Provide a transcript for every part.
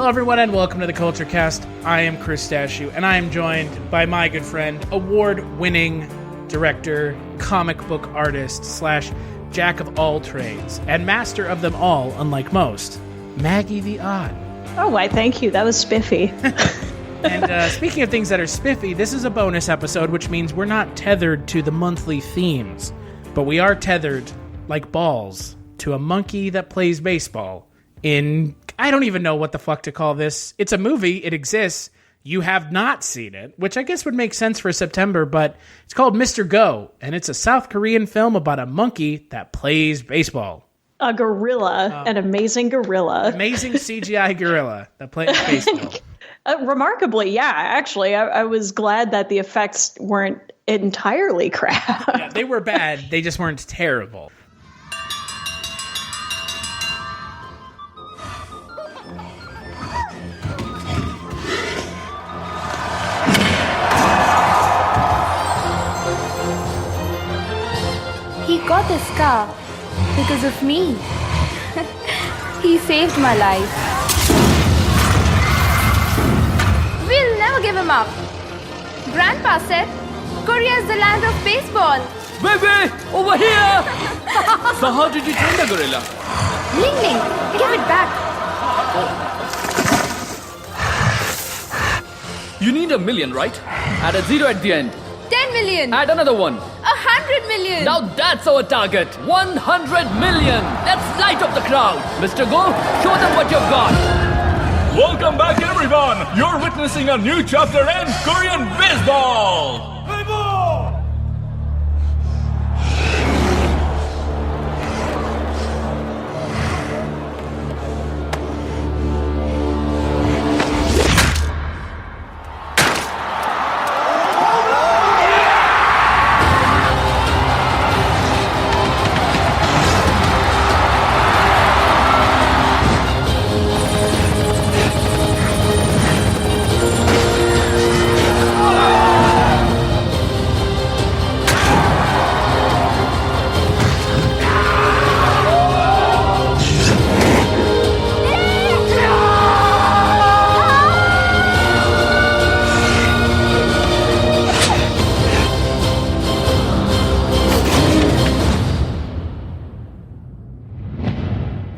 everyone, and welcome to the Culture Cast. I am Chris Stashew, and I am joined by my good friend, award-winning director, comic book artist, / jack of all trades, and master of them all, unlike most, Maggie the Odd. Oh, why, thank you. That was spiffy. And speaking of things that are spiffy, this is a bonus episode, which means we're not tethered to the monthly themes, but we are tethered, like balls, to a monkey that plays baseball in... I don't even know what the fuck to call this. It's a movie. It exists. You have not seen it, which I guess would make sense for September, but it's called Mr. Go, and it's a South Korean film about a monkey that plays baseball. A gorilla, an amazing gorilla. Amazing CGI gorilla that plays baseball. Remarkably, yeah, actually, I was glad that the effects weren't entirely crap. Yeah, they were bad. They just weren't terrible. He got this car because of me. He saved my life. We'll never give him up. Grandpa said, Korea is the land of baseball. Baby, over here! So how did you train the gorilla? Ling Ling, give it back. You need 1 million, right? Add a 0 at the end. 10 million. Add another 1. 100 million. Now that's our target. 100 million. Let's light up the crowd. Mr. Go, show them what you've got. Welcome back, everyone. You're witnessing a new chapter in Korean baseball.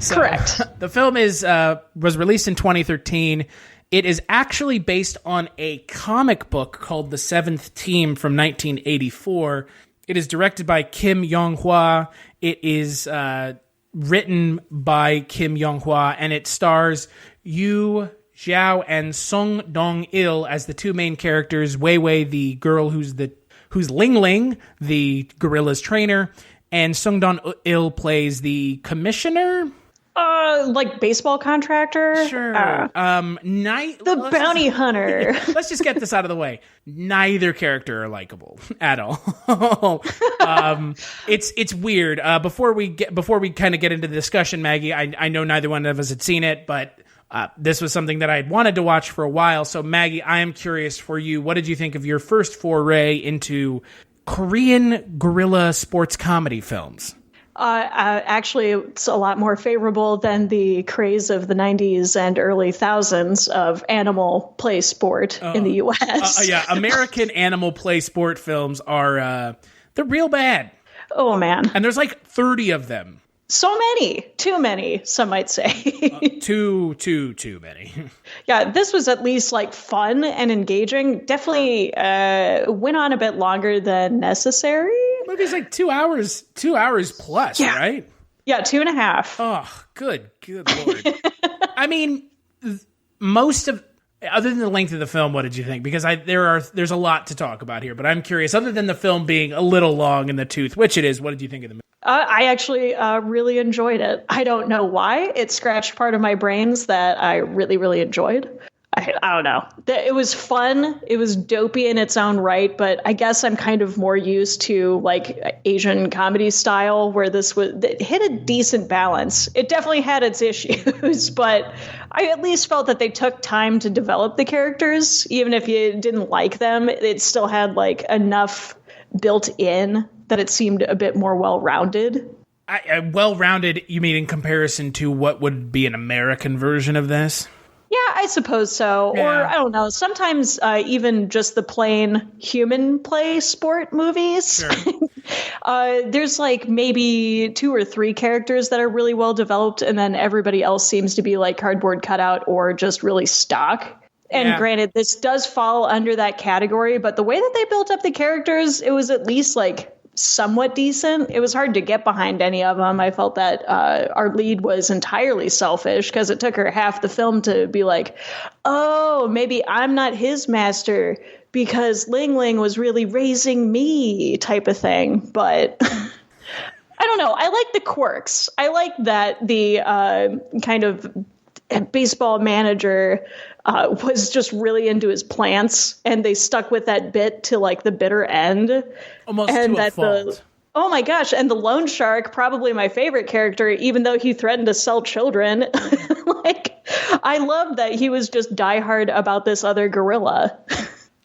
Correct. The film was released in 2013. It is actually based on a comic book called The Seventh Team from 1984. It is directed by Kim Yong-hwa. It is written by Kim Yong-hwa, and it stars Yu Jiao and Sung Dong-il as the two main characters. Wei Wei, the girl who's Ling Ling, the gorilla's trainer, and Sung Dong-il plays the commissioner. Like baseball contractor? Sure. The bounty hunter. Let's just get this out of the way. Neither character are likable at all. It's weird. Before we kind of get into the discussion, Maggie, I know neither one of us had seen it, but this was something that I had wanted to watch for a while. So, Maggie, I am curious for you. What did you think of your first foray into Korean guerrilla sports comedy films? Actually, it's a lot more favorable than the craze of the 90s and early thousands of animal play sport in the U.S. Yeah, American animal play sport films are, they're real bad. Oh, man. And there's like 30 of them. So many. Too many, some might say. Too many. Yeah, this was at least like fun and engaging. Definitely went on a bit longer than necessary. Movie's like 2 hours plus, yeah. Right? Yeah, 2.5. Oh, good Lord. I mean, other than the length of the film, what did you think? Because there's a lot to talk about here, but I'm curious, other than the film being a little long in the tooth, which it is, what did you think of the movie? I actually really enjoyed it. I don't know why. It scratched part of my brains that I really, really enjoyed. I don't know. It was fun. It was dopey in its own right, but I guess I'm kind of more used to like Asian comedy style where it hit a decent balance. It definitely had its issues, but I at least felt that they took time to develop the characters. Even if you didn't like them, it still had like enough built in that it seemed a bit more well-rounded. Well-rounded, you mean in comparison to what would be an American version of this? Yeah, I suppose so. Yeah. Or I don't know. Sometimes even just the plain human play sport movies. Sure. There's like maybe 2 or 3 characters that are really well developed, and then everybody else seems to be like cardboard cutout or just really stock. And granted, this does fall under that category, but the way that they built up the characters, it was at least like somewhat decent. It was hard to get behind any of them. I felt that our lead was entirely selfish because it took her half the film to be like, oh, maybe I'm not his master because Ling Ling was really raising me type of thing. But I don't know. I like the quirks. I like that the kind of baseball manager was just really into his plants, and they stuck with that bit to like the bitter end. Almost and to a fault. Oh my gosh. And the loan shark, probably my favorite character, even though he threatened to sell children. Like, I love that he was just diehard about this other gorilla.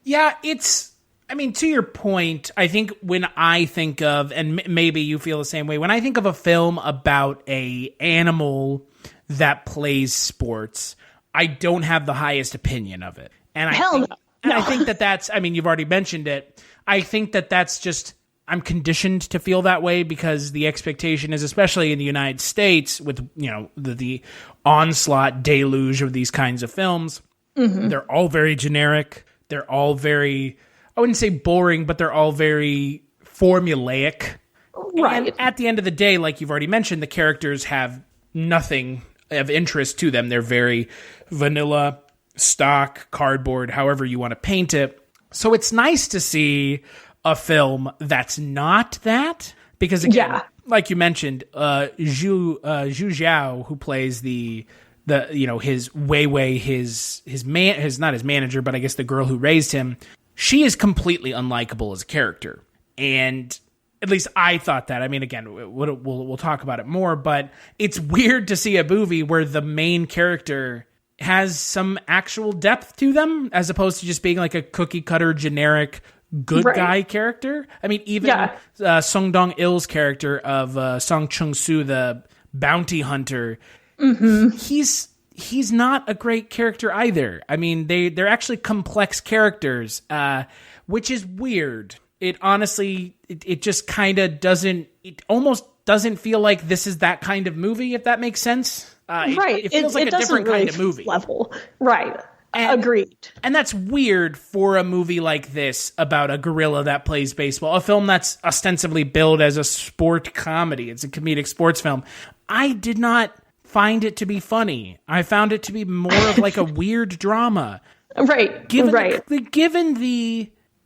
Yeah, to your point, I think when I think of, and maybe you feel the same way, when I think of a film about a animal that plays sports, I don't have the highest opinion of it. And I think that that's, you've already mentioned it. I think that that's just, I'm conditioned to feel that way because the expectation is, especially in the United States with, the onslaught deluge of these kinds of films, they're all very generic. They're all very, I wouldn't say boring, but they're all very formulaic. Right. And at the end of the day, like you've already mentioned, the characters have nothing of interest to them. They're very vanilla, stock, cardboard, however you want to paint it. So it's nice to see a film that's not that, because again, like you mentioned, Jiao, who plays his not his manager, but I guess the girl who raised him, she is completely unlikable as a character. And at least I thought that. Again, we'll talk about it more, but it's weird to see a movie where the main character has some actual depth to them, as opposed to just being like a cookie cutter generic good guy character. Even Song Dong-il's character of Song Chung-soo, the bounty hunter, he's not a great character either. They're actually complex characters, which is weird. It honestly, it just kind of doesn't, it almost doesn't feel like this is that kind of movie, if that makes sense. It feels like a different kind of movie. Level. Right. Agreed. And that's weird for a movie like this about a gorilla that plays baseball, a film that's ostensibly billed as a sport comedy. It's a comedic sports film. I did not find it to be funny. I found it to be more of like a weird drama. Right.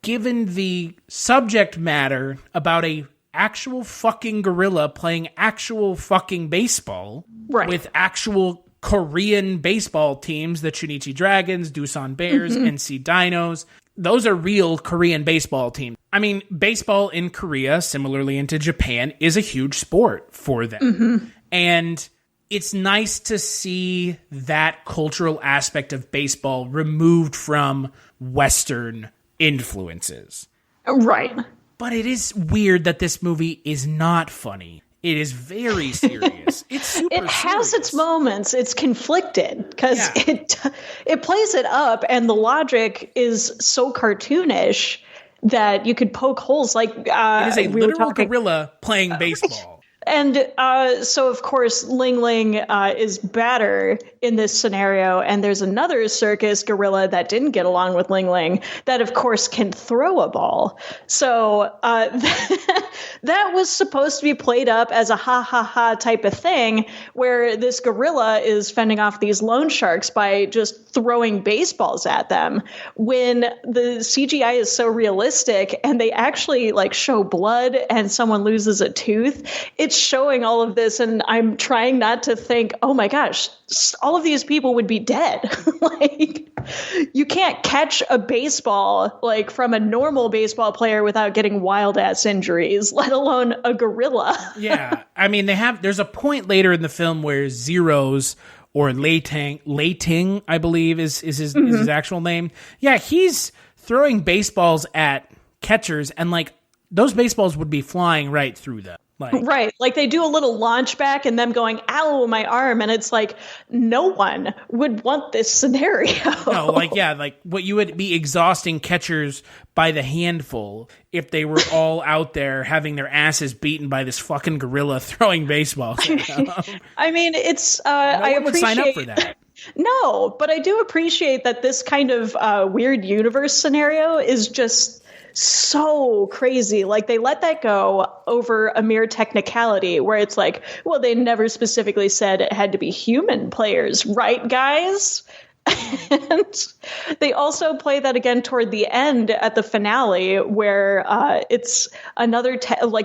Given the subject matter about a actual fucking gorilla playing actual fucking baseball with actual Korean baseball teams, the Chunichi Dragons, Doosan Bears, NC Dinos. Those are real Korean baseball teams. Baseball in Korea, similarly into Japan, is a huge sport for them. And it's nice to see that cultural aspect of baseball removed from Western influences. Right. But it is weird that this movie is not funny. It is very serious. It's super It has serious. its moments. It's conflicted because it plays it up, and the logic is so cartoonish that you could poke holes. Like it is a literal gorilla playing baseball. And so, of course, Ling Ling is better in this scenario. And there's another circus gorilla that didn't get along with Ling Ling that, of course, can throw a ball. So that was supposed to be played up as a ha-ha-ha type of thing, where this gorilla is fending off these loan sharks by just throwing baseballs at them, when the CGI is so realistic and they actually like show blood and someone loses a tooth. It's showing all of this, and I'm trying not to think, oh my gosh, all of these people would be dead. Like, you can't catch a baseball like from a normal baseball player without getting wild ass injuries, let alone a gorilla. Yeah. There's a point later in the film where Zeros, or Leiting, I believe is his actual name. Yeah, he's throwing baseballs at catchers, and like those baseballs would be flying right through them. Right. Like they do a little launch back and them going, ow, my arm. And it's like, no one would want this scenario. No, like what you would be exhausting catchers by the handful if they were all out there having their asses beaten by this fucking gorilla throwing baseballs. I mean, it's, no I one would appreciate sign up for that. No, but I do appreciate that this kind of weird universe scenario is just so crazy. Like they let that go over a mere technicality where it's like, well, they never specifically said it had to be human players, right, guys? And they also play that again toward the end at the finale where it's another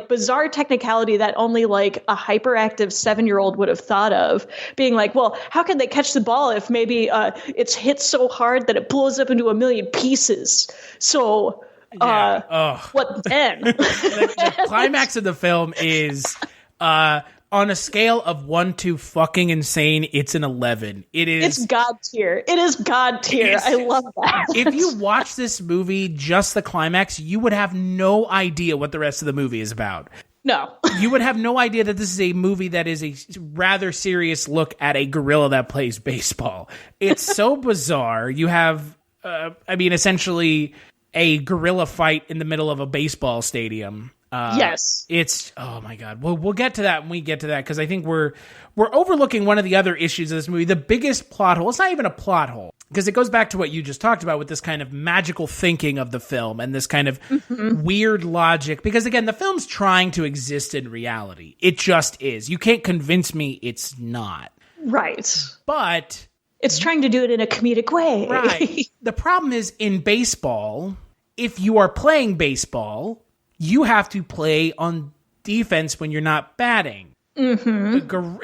bizarre technicality that only like a hyperactive 7-year-old would have thought of, being like, well, how can they catch the ball if maybe it's hit so hard that it blows up into a million pieces? So what then? The climax of the film is on a scale of 1 to fucking insane, it's an 11. It's God tier. It is God tier. I love that. If you watch this movie, just the climax, you would have no idea what the rest of the movie is about. No. You would have no idea that this is a movie that is a rather serious look at a gorilla that plays baseball. It's so bizarre. You have, essentially a gorilla fight in the middle of a baseball stadium. Yes. It's, oh my God. We'll get to that when we get to that, because I think we're overlooking one of the other issues of this movie. The biggest plot hole, it's not even a plot hole, because it goes back to what you just talked about with this kind of magical thinking of the film and this kind of weird logic. Because again, the film's trying to exist in reality. It just is. You can't convince me it's not. Right. But it's trying to do it in a comedic way. Right. The problem is in baseball, if you are playing baseball, you have to play on defense when you're not batting. Mm-hmm.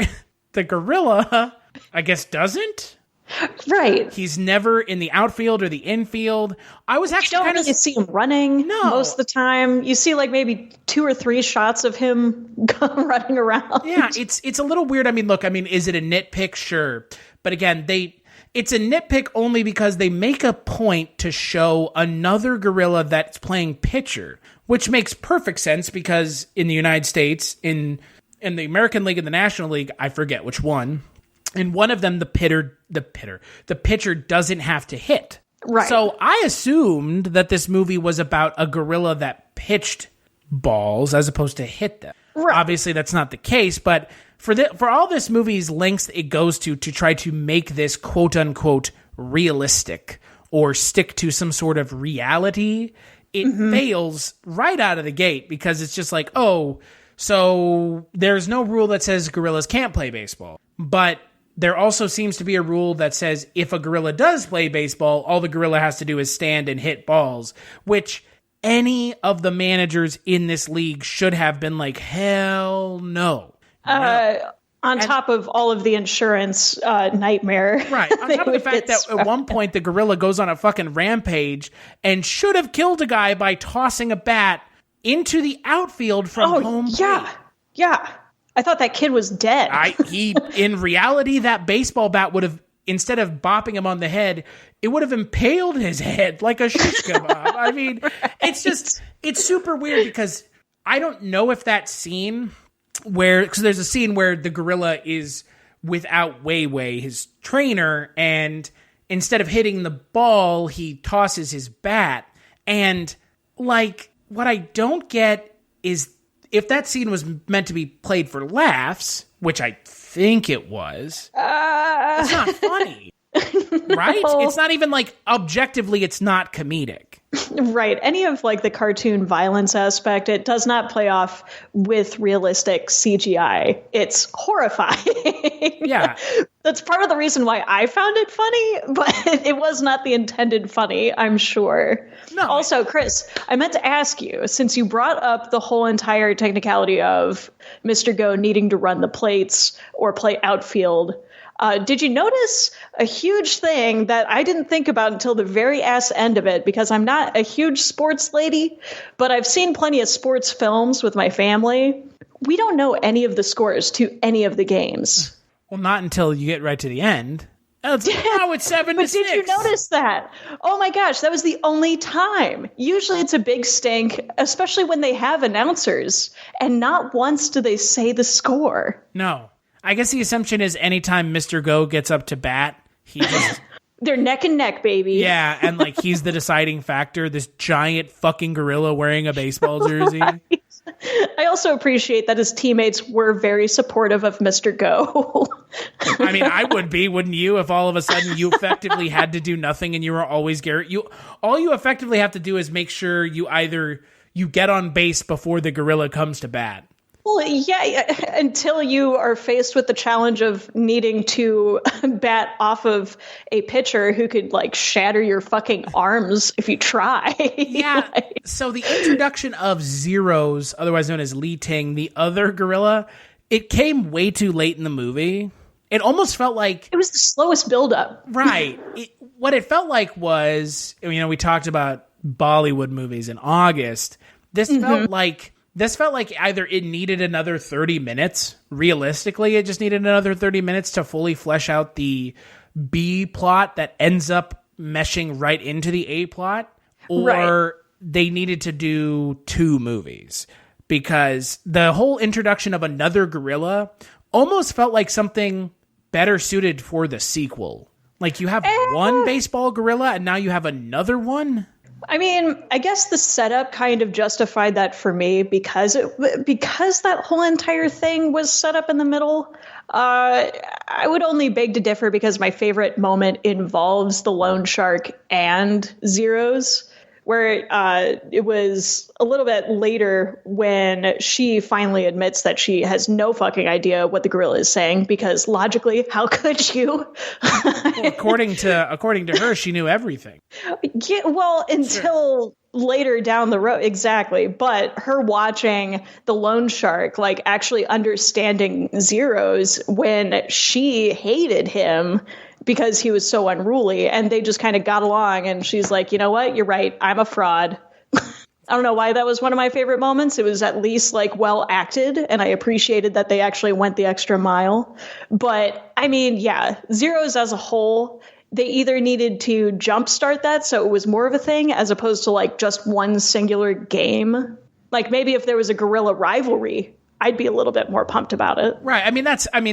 The gorilla, I guess, doesn't. Right. He's never in the outfield or the infield. I was actually you don't really see him running most of the time. You see like maybe 2 or 3 shots of him running around. Yeah, it's a little weird. Is it a nitpick? Sure. But again, it's a nitpick only because they make a point to show another gorilla that's playing pitcher, which makes perfect sense because in the United States, in the American League and the National League, I forget which one, in one of them, the pitcher doesn't have to hit. Right. So I assumed that this movie was about a gorilla that pitched balls as opposed to hit them. Right. Obviously, that's not the case, but for all this movie's lengths it goes to try to make this quote-unquote realistic or stick to some sort of reality, it fails right out of the gate because it's just like, oh, so there's no rule that says gorillas can't play baseball. But there also seems to be a rule that says if a gorilla does play baseball, all the gorilla has to do is stand and hit balls, which any of the managers in this league should have been like, hell no. On top of all of the insurance nightmare. Right. On top of the fact that at one point the gorilla goes on a fucking rampage and should have killed a guy by tossing a bat into the outfield from home plate. Yeah. I thought that kid was dead. In reality, that baseball bat would have, instead of bopping him on the head, it would have impaled his head like a shish kebab. It's super weird because I don't know if that scene because there's a scene where the gorilla is without Wei, his trainer, and instead of hitting the ball, he tosses his bat. And like, what I don't get is if that scene was meant to be played for laughs, which I think it was, it's not funny. Right? It's not even like objectively it's not comedic. Right. Any of like the cartoon violence aspect, it does not play off with realistic CGI. It's horrifying. Yeah. That's part of the reason why I found it funny, but it was not the intended funny, I'm sure. No. Also, Chris, I meant to ask you, since you brought up the whole entire technicality of Mr. Go needing to run the plates or play outfield, did you notice a huge thing that I didn't think about until the very ass end of it, because I'm not a huge sports lady, but I've seen plenty of sports films with my family. We don't know any of the scores to any of the games. Well, not until you get right to the end. Now it's 7 to 6. Did you notice that? Oh my gosh, that was the only time. Usually it's a big stink, especially when they have announcers, and not once do they say the score. No. I guess the assumption is anytime Mr. Go gets up to bat, he just... They're neck and neck, baby. Yeah, and like he's the deciding factor, this giant fucking gorilla wearing a baseball jersey. Right. I also appreciate that his teammates were very supportive of Mr. Go. I mean, I would be, wouldn't you? If all of a sudden you effectively had to do nothing and you were always Garrett. All you effectively have to do is make sure you get on base before the gorilla comes to bat. Well, yeah, until you are faced with the challenge of needing to bat off of a pitcher who could like shatter your fucking arms if you try. Yeah. So the introduction of Zeros, otherwise known as Li Ting, the other gorilla, it came way too late in the movie. It almost felt like... It was the slowest buildup. Right. What it felt like was, we talked about Bollywood movies in August. This felt like either it needed another 30 minutes. Realistically, it just needed another 30 minutes to fully flesh out the B plot that ends up meshing right into the A plot. Or they needed to do 2 movies. Because the whole introduction of another gorilla almost felt like something better suited for the sequel. Like you have one baseball gorilla and now you have another one? I mean, I guess the setup kind of justified that for me because that whole entire thing was set up in the middle. I would only beg to differ because my favorite moment involves the loan shark and Zeros, where it was a little bit later when she finally admits that she has no fucking idea what the gorilla is saying, because logically, how could you? Well, according to her, she knew everything. Yeah, well, until later down the road, exactly. But her watching the loan shark, like actually understanding Zeros when she hated him because he was so unruly, and they just kind of got along, and she's like, you know what, you're right, I'm a fraud. I don't know why that was one of my favorite moments. It was at least like well acted, and I appreciated that they actually went the extra mile. But I mean, yeah, Zeros as a whole, they either needed to jumpstart that so it was more of a thing as opposed to like just one singular game. Like maybe if there was a gorilla rivalry, I'd be a little bit more pumped about it. Right. I mean,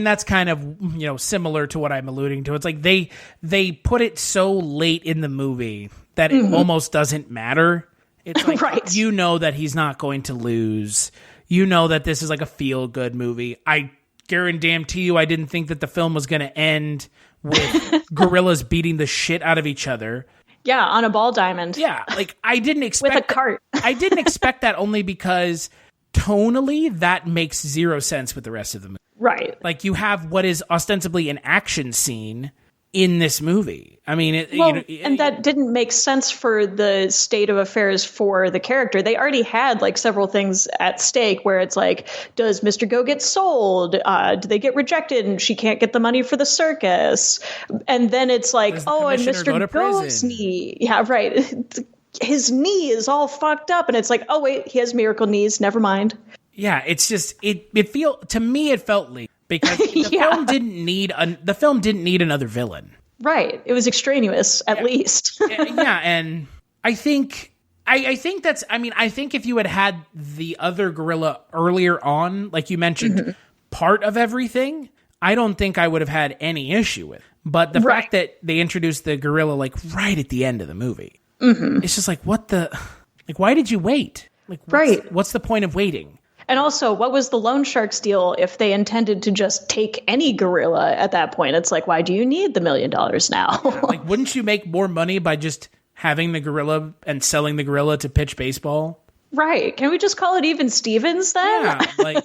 that's kind of, similar to what I'm alluding to. It's like they put it so late in the movie that it almost doesn't matter. It's like, right. That he's not going to lose. That this is like a feel-good movie. I guarantee you I didn't think that the film was going to end with gorillas beating the shit out of each other. Yeah, on a ball diamond. Yeah, like I didn't expect with a cart. I didn't expect that only because tonally that makes zero sense with the rest of the movie. Right. Like you have what is ostensibly an action scene in this movie. I mean, and that didn't make sense for the state of affairs for the character. They already had like several things at stake where it's like, does Mr. Go get sold? Do they get rejected and she can't get the money for the circus? And then it's like, and Mr. Go's knee. Yeah, right. His knee is all fucked up. And it's like, oh, wait, he has miracle knees. Never mind. Yeah, it's just, to me, it felt late. Because the film didn't need another villain. Right. It was extraneous, at least. Yeah, and I think if you had the other gorilla earlier on, like you mentioned, part of everything, I don't think I would have had any issue with. But the fact that they introduced the gorilla like right at the end of the movie, it's just like, why did you wait? Like, what's the point of waiting? And also, what was the loan shark's deal if they intended to just take any gorilla at that point? It's like, why do you need the $1 million now? Like, wouldn't you make more money by just having the gorilla and selling the gorilla to pitch baseball? Right. Can we just call it even Stevens then? Yeah, like,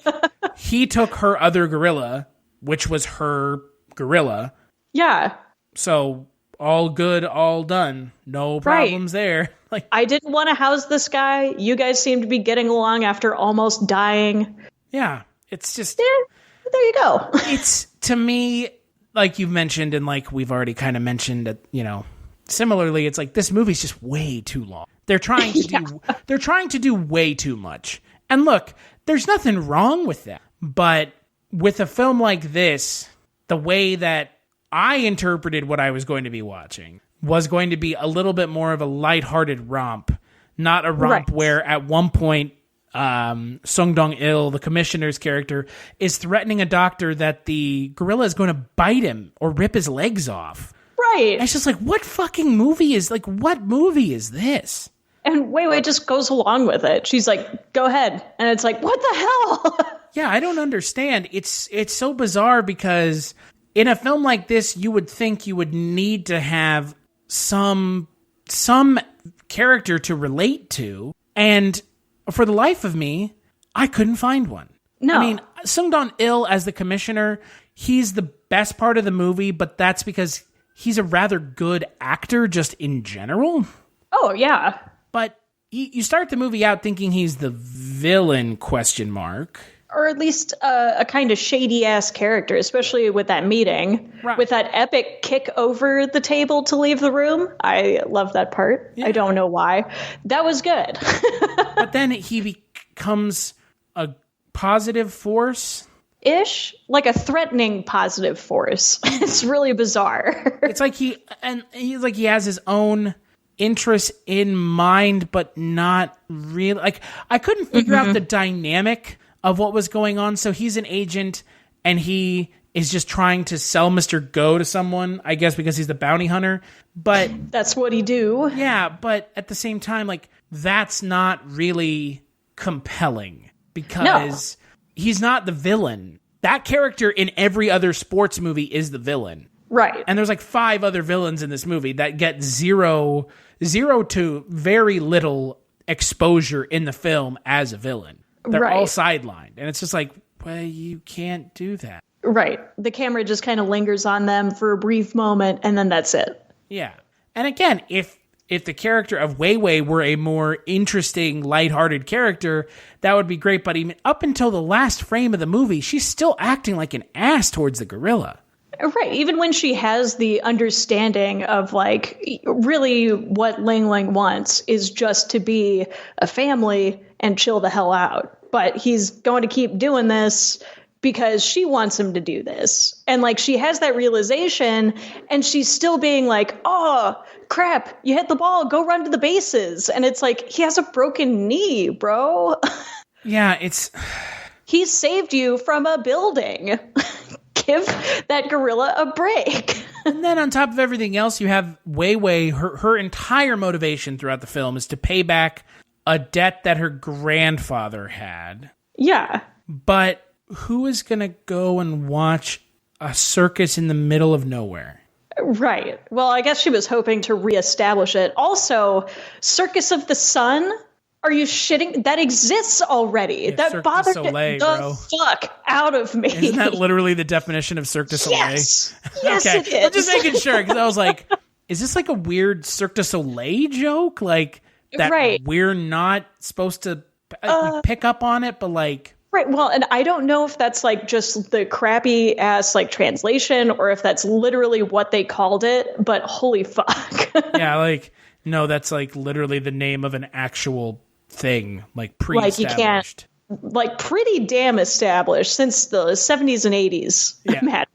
he took her other gorilla, which was her gorilla. Yeah. So, all good, all done. No problems there. Like, I didn't want to house this guy. You guys seem to be getting along after almost dying. Yeah, it's just... Yeah, there you go. It's, to me, like you've mentioned, and like we've already kind of mentioned, that, similarly, it's like this movie's just way too long. They're trying to do way too much. And look, there's nothing wrong with that. But with a film like this, the way that I interpreted what I was going to be watching was going to be a little bit more of a lighthearted romp, not a romp where at one point Sung Dong-il, the commissioner's character, is threatening a doctor that the gorilla is going to bite him or rip his legs off. Right. And it's just like, what movie is this? And Wei Wei just goes along with it. She's like, go ahead. And it's like, what the hell? Yeah, I don't understand. It's so bizarre because in a film like this, you would think you would need to have some character to relate to. And for the life of me, I couldn't find one. No. I mean, Sung Dong-il as the commissioner, he's the best part of the movie, but that's because he's a rather good actor just in general. Oh, yeah. But you start the movie out thinking he's the villain, ? Or at least a kind of shady-ass character, especially with that meeting. Right. With that epic kick over the table to leave the room. I love that part. Yeah. I don't know why. That was good. But then he becomes a positive force. Ish, like a threatening positive force. It's really bizarre. It's like he has his own interests in mind, but not really. Like, I couldn't figure out the dynamic of what was going on. So he's an agent and he is just trying to sell Mr. Go to someone, I guess, because he's the bounty hunter. But that's what he do. Yeah, but at the same time, like, that's not really compelling because he's not the villain. That character in every other sports movie is the villain. Right. And there's like 5 other villains in this movie that get zero to very little exposure in the film as a villain. They're all sidelined. And it's just like, well, you can't do that. Right. The camera just kind of lingers on them for a brief moment, and then that's it. Yeah. And again, if the character of Wei Wei were a more interesting, lighthearted character, that would be great. But even up until the last frame of the movie, she's still acting like an ass towards the gorilla. Right. Even when she has the understanding of, like, really what Ling Ling wants is just to be a family and chill the hell out. But he's going to keep doing this because she wants him to do this. And, like, she has that realization and she's still being like, oh, crap, you hit the ball, go run to the bases. And it's like, he has a broken knee, bro. Yeah, He saved you from a building. Give that gorilla a break. And then on top of everything else, you have Wei Wei. Her entire motivation throughout the film is to pay back a debt that her grandfather had. Yeah. But who is going to go and watch a circus in the middle of nowhere? Right. Well, I guess she was hoping to reestablish it. Also, Circus of the Sun? Are you shitting? That exists already. Yeah, that Cirque bothered du Soleil, the bro. fuck out of me. Isn't that literally the definition of Cirque du Soleil? Yes. Yes, okay. it is. I'm just making sure, because I was like, is this like a weird Cirque du Soleil joke? Like, that we're not supposed to pick up on it, but like... Right. Well, and I don't know if that's like just the crappy ass like translation or if that's literally what they called it, but holy fuck. Yeah, like, no, that's like literally the name of an actual thing, like pre-established. Like you can't, like pretty damn established since the 70s and 80s. Yeah.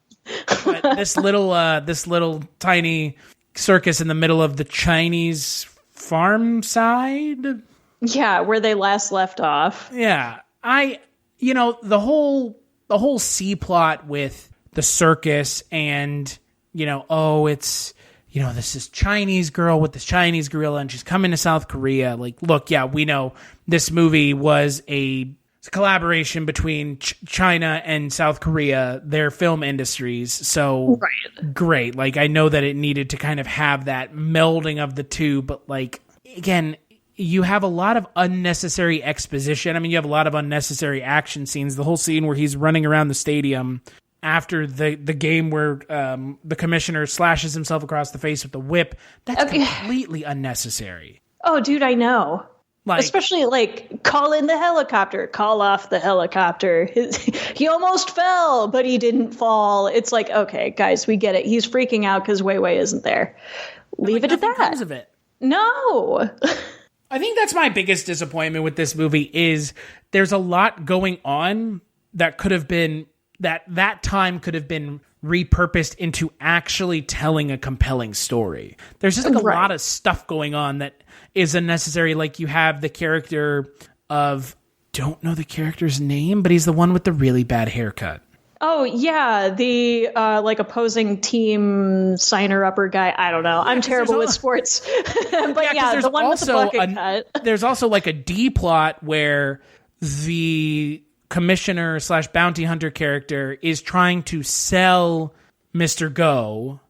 But this little tiny circus in the middle of the Chinese farm side. Yeah, where they last left off. Yeah. The whole C plot with the circus and, it's, this is Chinese girl with this Chinese gorilla and she's coming to South Korea. Like, look, yeah, we know this movie was a collaboration between China and South Korea, their film industries. So great. Like, I know that it needed to kind of have that melding of the two, but like, again, you have a lot of unnecessary exposition. I mean, you have a lot of unnecessary action scenes. The whole scene where he's running around the stadium after the game where the commissioner slashes himself across the face with the whip, that's completely unnecessary. Oh, dude, I know. Like, especially like call in the helicopter, call off the helicopter. He almost fell, but he didn't fall. It's like, okay, guys, we get it. He's freaking out because Wei Wei isn't there. Leave it at that. Comes of it. No. I think that's my biggest disappointment with this movie is there's a lot going on that could have been that time could have been repurposed into actually telling a compelling story. There's just like a lot of stuff going on that is unnecessary. Like you have the character of, don't know the character's name, but he's the one with the really bad haircut. Oh, yeah, the like opposing team signer-upper guy. I don't know. I'm terrible with sports. But yeah, the one with the bucket cut. There's also like a D plot where the commissioner / bounty hunter character is trying to sell Mr. Go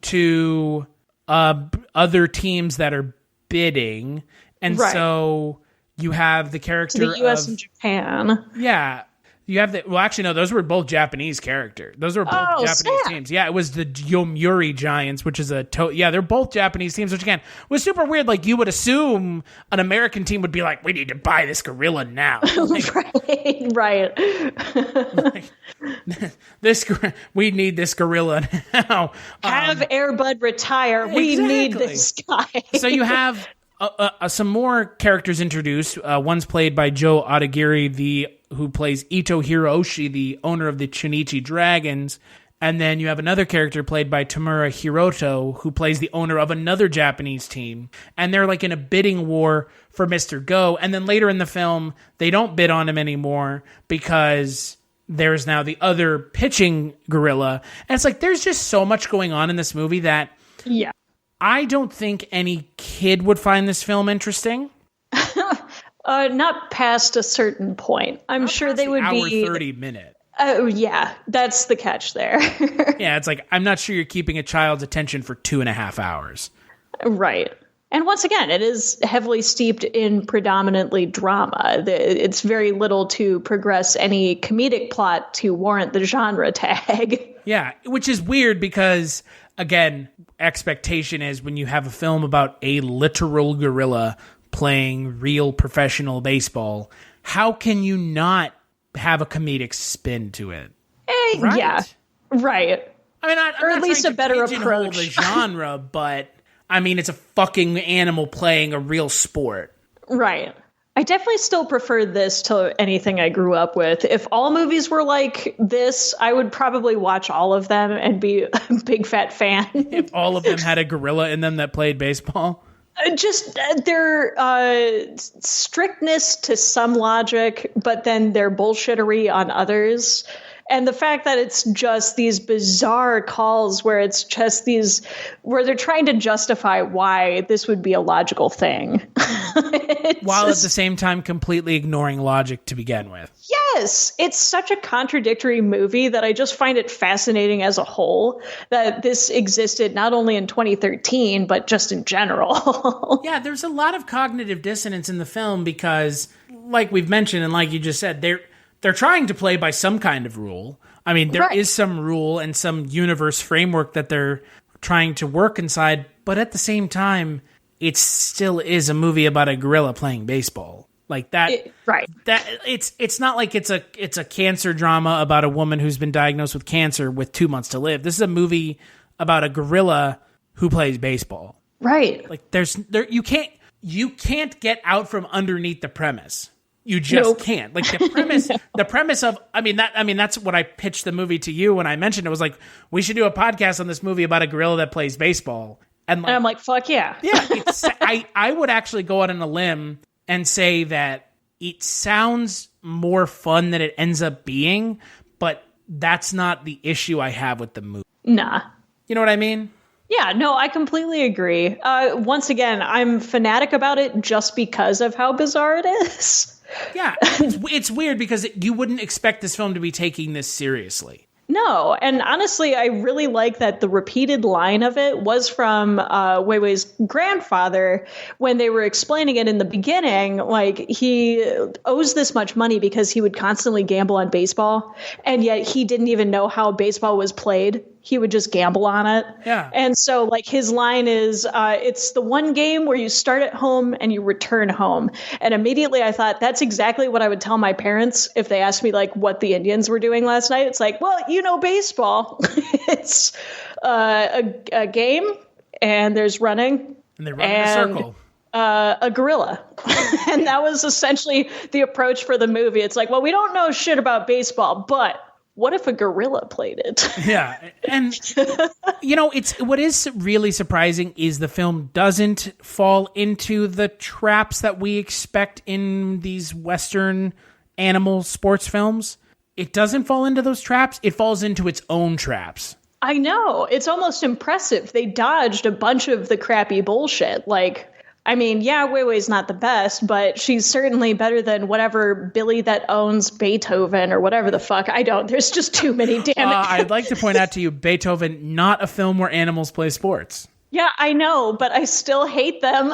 to other teams that are bidding. And so you have the character to the US and Japan. Yeah. You have those were both Japanese characters. Those were both Japanese teams. Yeah, it was the Yomiuri Giants, which is they're both Japanese teams, which again was super weird. Like you would assume an American team would be like, we need to buy this gorilla now. Like, right. We need this gorilla now. Have Airbud retire. We need this guy. So you have some more characters introduced. One's played by Joe Adagiri, who plays Ito Hiroshi, the owner of the Chunichi Dragons. And then you have another character played by Tamura Hiroto, who plays the owner of another Japanese team. And they're like in a bidding war for Mr. Go. And then later in the film, they don't bid on him anymore because there's now the other pitching gorilla. And it's like, there's just so much going on in this movie that I don't think any kid would find this film interesting. Not past a certain point. I'm sure they would be 30 minute. Oh yeah, that's the catch there. Yeah, it's like I'm not sure you're keeping a child's attention for 2.5 hours. Right. And once again, it is heavily steeped in predominantly drama. It's very little to progress any comedic plot to warrant the genre tag. Yeah, which is weird because, again, expectation is when you have a film about a literal gorilla playing real professional baseball, how can you not have a comedic spin to it? Right? Yeah, right. I mean, or at least a better approach. The genre, but I mean, it's a fucking animal playing a real sport. Right. I definitely still prefer this to anything I grew up with. If all movies were like this, I would probably watch all of them and be a big fat fan. If all of them had a gorilla in them that played baseball? Just their strictness to some logic, but then their bullshittery on others. And the fact that it's just these bizarre calls where it's just where they're trying to justify why this would be a logical thing. While at the same time completely ignoring logic to begin with. Yes, it's such a contradictory movie that I just find it fascinating as a whole that this existed not only in 2013, but just in general. Yeah, there's a lot of cognitive dissonance in the film because, like we've mentioned and like you just said, they're trying to play by some kind of rule. I mean, there is some rule and some universe framework that they're trying to work inside, but at the same time, it still is a movie about a gorilla playing baseball. Like that, that it's not like it's a cancer drama about a woman who's been diagnosed with cancer with 2 months to live. This is a movie about a gorilla who plays baseball. Right. Like you can't get out from underneath the premise. You just can't. Like the premise of, that's what I pitched the movie to you when I mentioned it. Was like, we should do a podcast on this movie about a gorilla that plays baseball. And I'm like, fuck yeah. Yeah. I would actually go out on a limb and say that it sounds more fun than it ends up being, but that's not the issue I have with the movie. Nah. You know what I mean? Yeah, no, I completely agree. Once again, I'm fanatic about it just because of how bizarre it is. Yeah, it's weird because you wouldn't expect this film to be taking this seriously. No, and honestly, I really like that the repeated line of it was from Wei Wei's grandfather when they were explaining it in the beginning. Like, he owes this much money because he would constantly gamble on baseball, and yet he didn't even know how baseball was played. He would just gamble on it. Yeah. And so, like, his line is, it's the one game where you start at home and you return home. And immediately I thought, that's exactly what I would tell my parents if they asked me, like, what the Indians were doing last night. It's like, well, you know, baseball. It's a game, and there's running. And they run in a circle. A gorilla. And that was essentially the approach for the movie. It's like, well, we don't know shit about baseball, but what if a gorilla played it? Yeah. And, what is really surprising is the film doesn't fall into the traps that we expect in these Western animal sports films. It doesn't fall into those traps. It falls into its own traps. I know. It's almost impressive. They dodged a bunch of the crappy bullshit. Like, I mean, yeah, Wei Wei's not the best, but she's certainly better than whatever Billy that owns Beethoven or whatever the fuck. I don't. There's just too many, damn it. I'd like to point out to you, Beethoven, not a film where animals play sports. Yeah, I know, but I still hate them.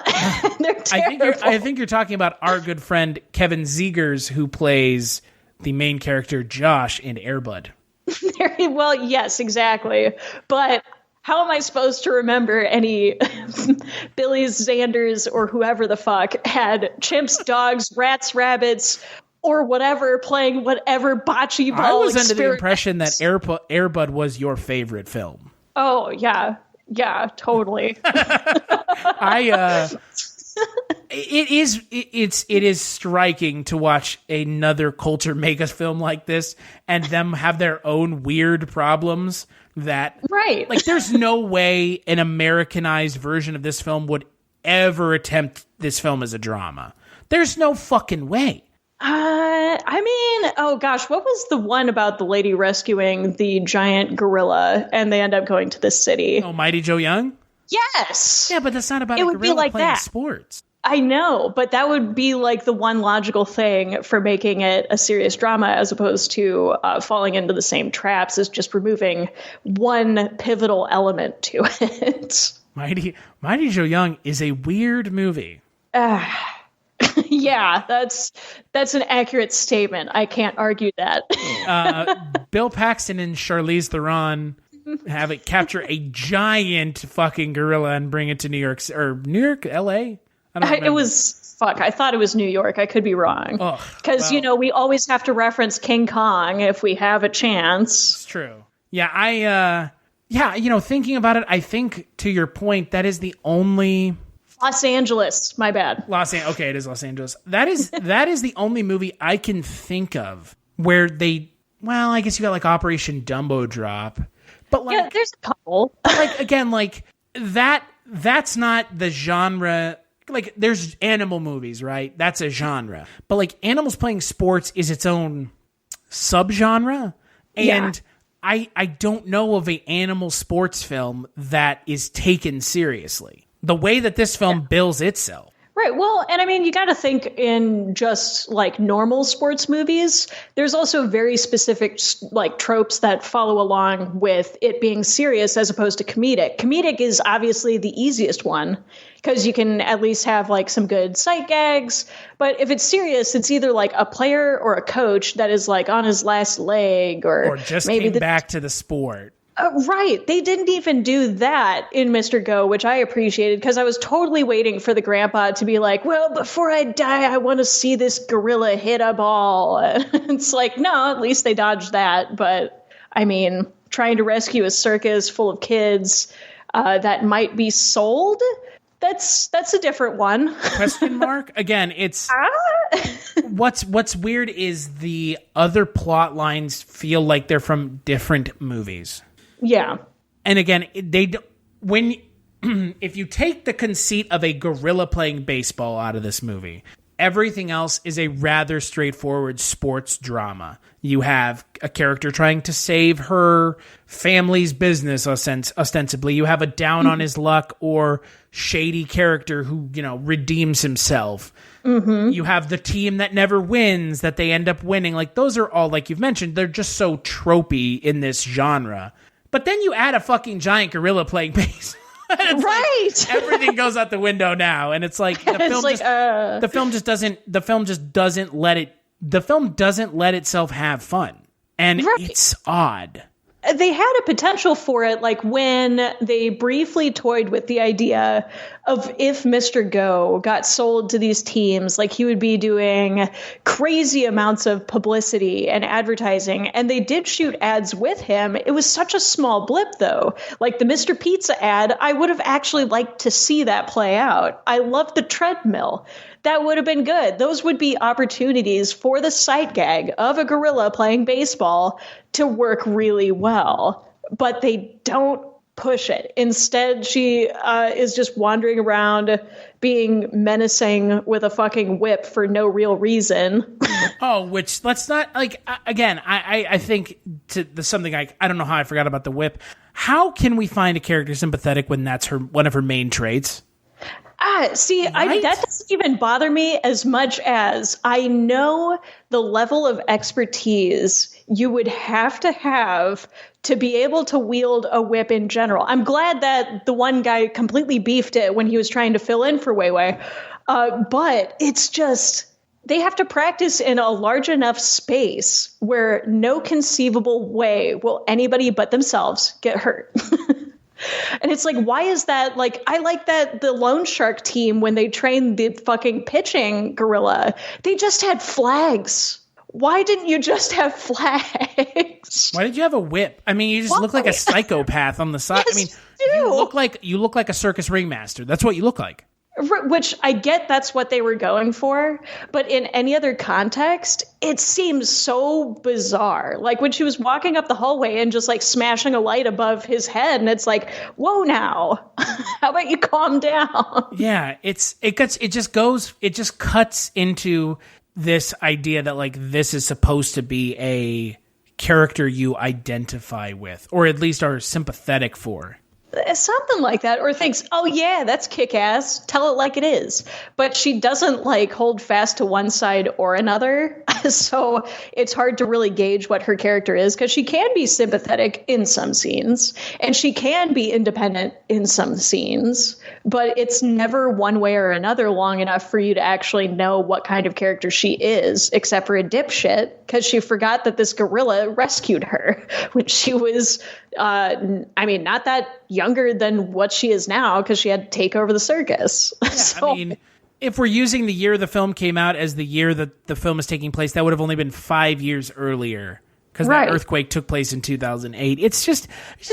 They're terrible. I think you're talking about our good friend Kevin Zegers, who plays the main character Josh in Airbud. Very well, yes, exactly. But how am I supposed to remember any Billy's, Xander's, or whoever the fuck had chimps, dogs, rats, rabbits, or whatever playing whatever bocce ball? I was under the impression that Airbud was your favorite film. Oh, yeah. Yeah, totally. It is striking to watch another culture make a film like this and them have their own weird problems that, right. Like, there's no way an Americanized version of this film would ever attempt this film as a drama. There's no fucking way. I mean, oh gosh, what was the one about the lady rescuing the giant gorilla and they end up going to this city? Oh, Mighty Joe Young? Yes. Yeah, but that's not about it a would gorilla be like playing that. sports. I know, but that would be like the one logical thing for making it a serious drama as opposed to falling into the same traps as just removing one pivotal element to it. Mighty Joe Young is a weird movie. Yeah, that's an accurate statement. I can't argue that. Bill Paxton and Charlize Theron have it capture a giant fucking gorilla and bring it to New York, LA? I don't remember. It was, I thought it was New York. I could be wrong. Because, we always have to reference King Kong if we have a chance. It's true. Yeah, thinking about it, I think, to your point, that is the only... Los Angeles, my bad. Okay, it is Los Angeles. That is the only movie I can think of where I guess you got like Operation Dumbo Drop. But like, yeah, there's a couple. Like, again, like that's not the genre. Like, there's animal movies, right? That's a genre. But like, animals playing sports is its own subgenre. And I don't know of an animal sports film that is taken seriously the way that this film bills itself. Right. Well, and I mean, you got to think in just like normal sports movies, there's also very specific like tropes that follow along with it being serious as opposed to comedic. Comedic is obviously the easiest one because you can at least have like some good sight gags. But if it's serious, it's either like a player or a coach that is like on his last leg or just maybe came back to the sport. Right. They didn't even do that in Mr. Go, which I appreciated because I was totally waiting for the grandpa to be like, well, before I die, I want to see this gorilla hit a ball. And it's like, no, at least they dodged that. But I mean, trying to rescue a circus full of kids that might be sold, that's a different one. Question mark? Again, it's what's weird is the other plot lines feel like they're from different movies. Yeah. And again, if you take the conceit of a gorilla playing baseball out of this movie, everything else is a rather straightforward sports drama. You have a character trying to save her family's business, ostensibly. You have a down on his luck or shady character who, redeems himself. Mm-hmm. You have the team that never wins, that they end up winning. Like, those are all, like you've mentioned, they're just so tropey in this genre. But then you add a fucking giant gorilla playing bass. Right. Like, everything goes out the window now. And it's like the film doesn't let itself have fun. And it's odd. They had a potential for it, like when they briefly toyed with the idea of if Mr. Go got sold to these teams, like he would be doing crazy amounts of publicity and advertising. And they did shoot ads with him. It was such a small blip, though. Like the Mr. Pizza ad, I would have actually liked to see that play out. I love the treadmill. That would have been good. Those would be opportunities for the sight gag of a gorilla playing baseball to work really well, but they don't push it. Instead, she is just wandering around being menacing with a fucking whip for no real reason. Oh, which let's not like again. I think something I don't know how I forgot about the whip. How can we find a character sympathetic when that's one of her main traits? See, Right? that doesn't even bother me as much as I know the level of expertise you would have to be able to wield a whip in general. I'm glad that the one guy completely beefed it when he was trying to fill in for Wei. But it's just, they have to practice in a large enough space where no conceivable way will anybody but themselves get hurt. And it's like, why is that? Like, I like that the Loan Shark team, when they trained the fucking pitching gorilla, they just had flags. Why didn't you just have flags? Why did you have a whip? I mean, you just look like a psychopath on the side. Yes, I mean, you you look like a circus ringmaster. That's what you look like. Which I get that's what they were going for, but in any other context, it seems so bizarre. Like when she was walking up the hallway and just like smashing a light above his head, and it's like, whoa now, how about you calm down? Yeah, it just cuts into this idea that like this is supposed to be a character you identify with, or at least are sympathetic for. Something like that, or thinks, oh yeah, that's kick-ass, tell it like it is. But she doesn't like hold fast to one side or another, so it's hard to really gauge what her character is, because she can be sympathetic in some scenes and she can be independent in some scenes, but it's never one way or another long enough for you to actually know what kind of character she is, except for a dipshit, because she forgot that this gorilla rescued her when she was not that younger than what she is now, because she had to take over the circus. Yeah, so, I mean, if we're using the year the film came out as the year that the film is taking place, that would have only been 5 years earlier, because that earthquake took place in 2008. It's just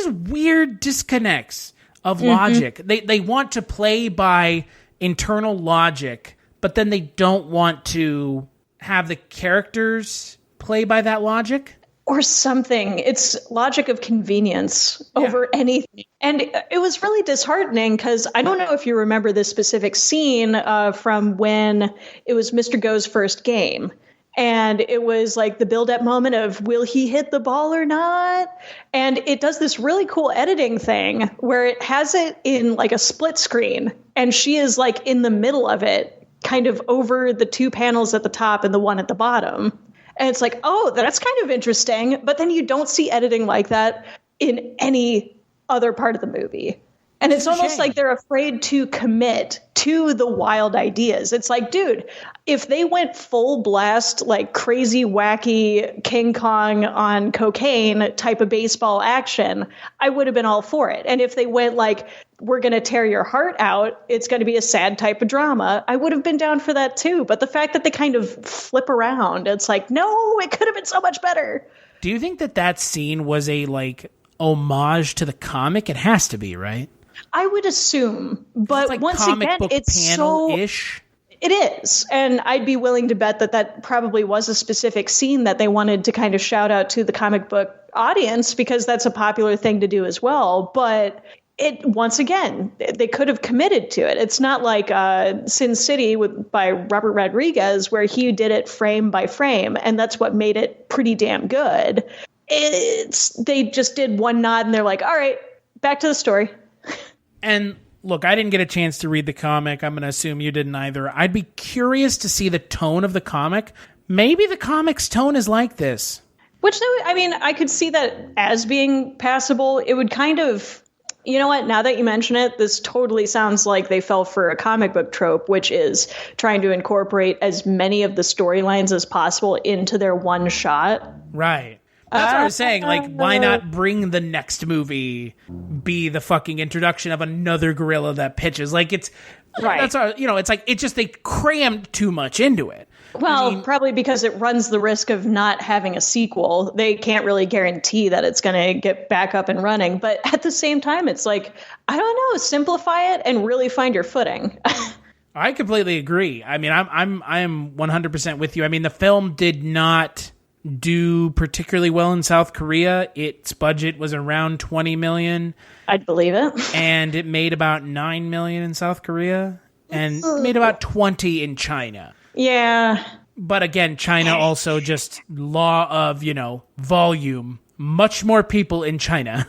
weird disconnects of logic. They want to play by internal logic, but then they don't want to have the characters play by that logic. Or something. It's logic of convenience over anything. And it was really disheartening, because I don't know if you remember this specific scene from when it was Mr. Go's first game. And it was like the build-up moment of, will he hit the ball or not? And it does this really cool editing thing where it has it in like a split screen. And she is like in the middle of it, kind of over the two panels at the top and the one at the bottom. And it's like, oh, that's kind of interesting. But then you don't see editing like that in any other part of the movie. And it's almost like they're afraid to commit to the wild ideas. It's like, dude, if they went full blast, like crazy, wacky King Kong on cocaine type of baseball action, I would have been all for it. And if they went like, we're going to tear your heart out, it's going to be a sad type of drama, I would have been down for that too. But the fact that they kind of flip around, it's like, no, it could have been so much better. Do you think that scene was a like homage to the comic? It has to be, right? I would assume, but it's like once comic again, book it's panel-ish. It is, and I'd be willing to bet that probably was a specific scene that they wanted to kind of shout out to the comic book audience, because that's a popular thing to do as well. But it, once again, they could have committed to it. It's not like Sin City by Robert Rodriguez, where he did it frame by frame, and that's what made it pretty damn good. They just did one nod, and they're like, all right, back to the story. And look, I didn't get a chance to read the comic. I'm going to assume you didn't either. I'd be curious to see the tone of the comic. Maybe the comic's tone is like this. Which, I mean, I could see that as being passable. It would kind of, you know what, now that you mention it, this totally sounds like they fell for a comic book trope, which is trying to incorporate as many of the storylines as possible into their one shot. Right. That's what I was saying. Like, why not bring the next movie be the fucking introduction of another gorilla that pitches? Like, it's right. That's our, it's like they crammed too much into it. Well, probably because it runs the risk of not having a sequel. They can't really guarantee that it's going to get back up and running. But at the same time, it's like, I don't know, simplify it and really find your footing. I completely agree. I mean, I'm 100% with you. I mean, the film did not do particularly well in South Korea. Its budget was around $20 million. I'd believe it. And it made about $9 million in South Korea. And it made about 20 in China. Yeah. But again, China also just law of, volume. Much more people in China.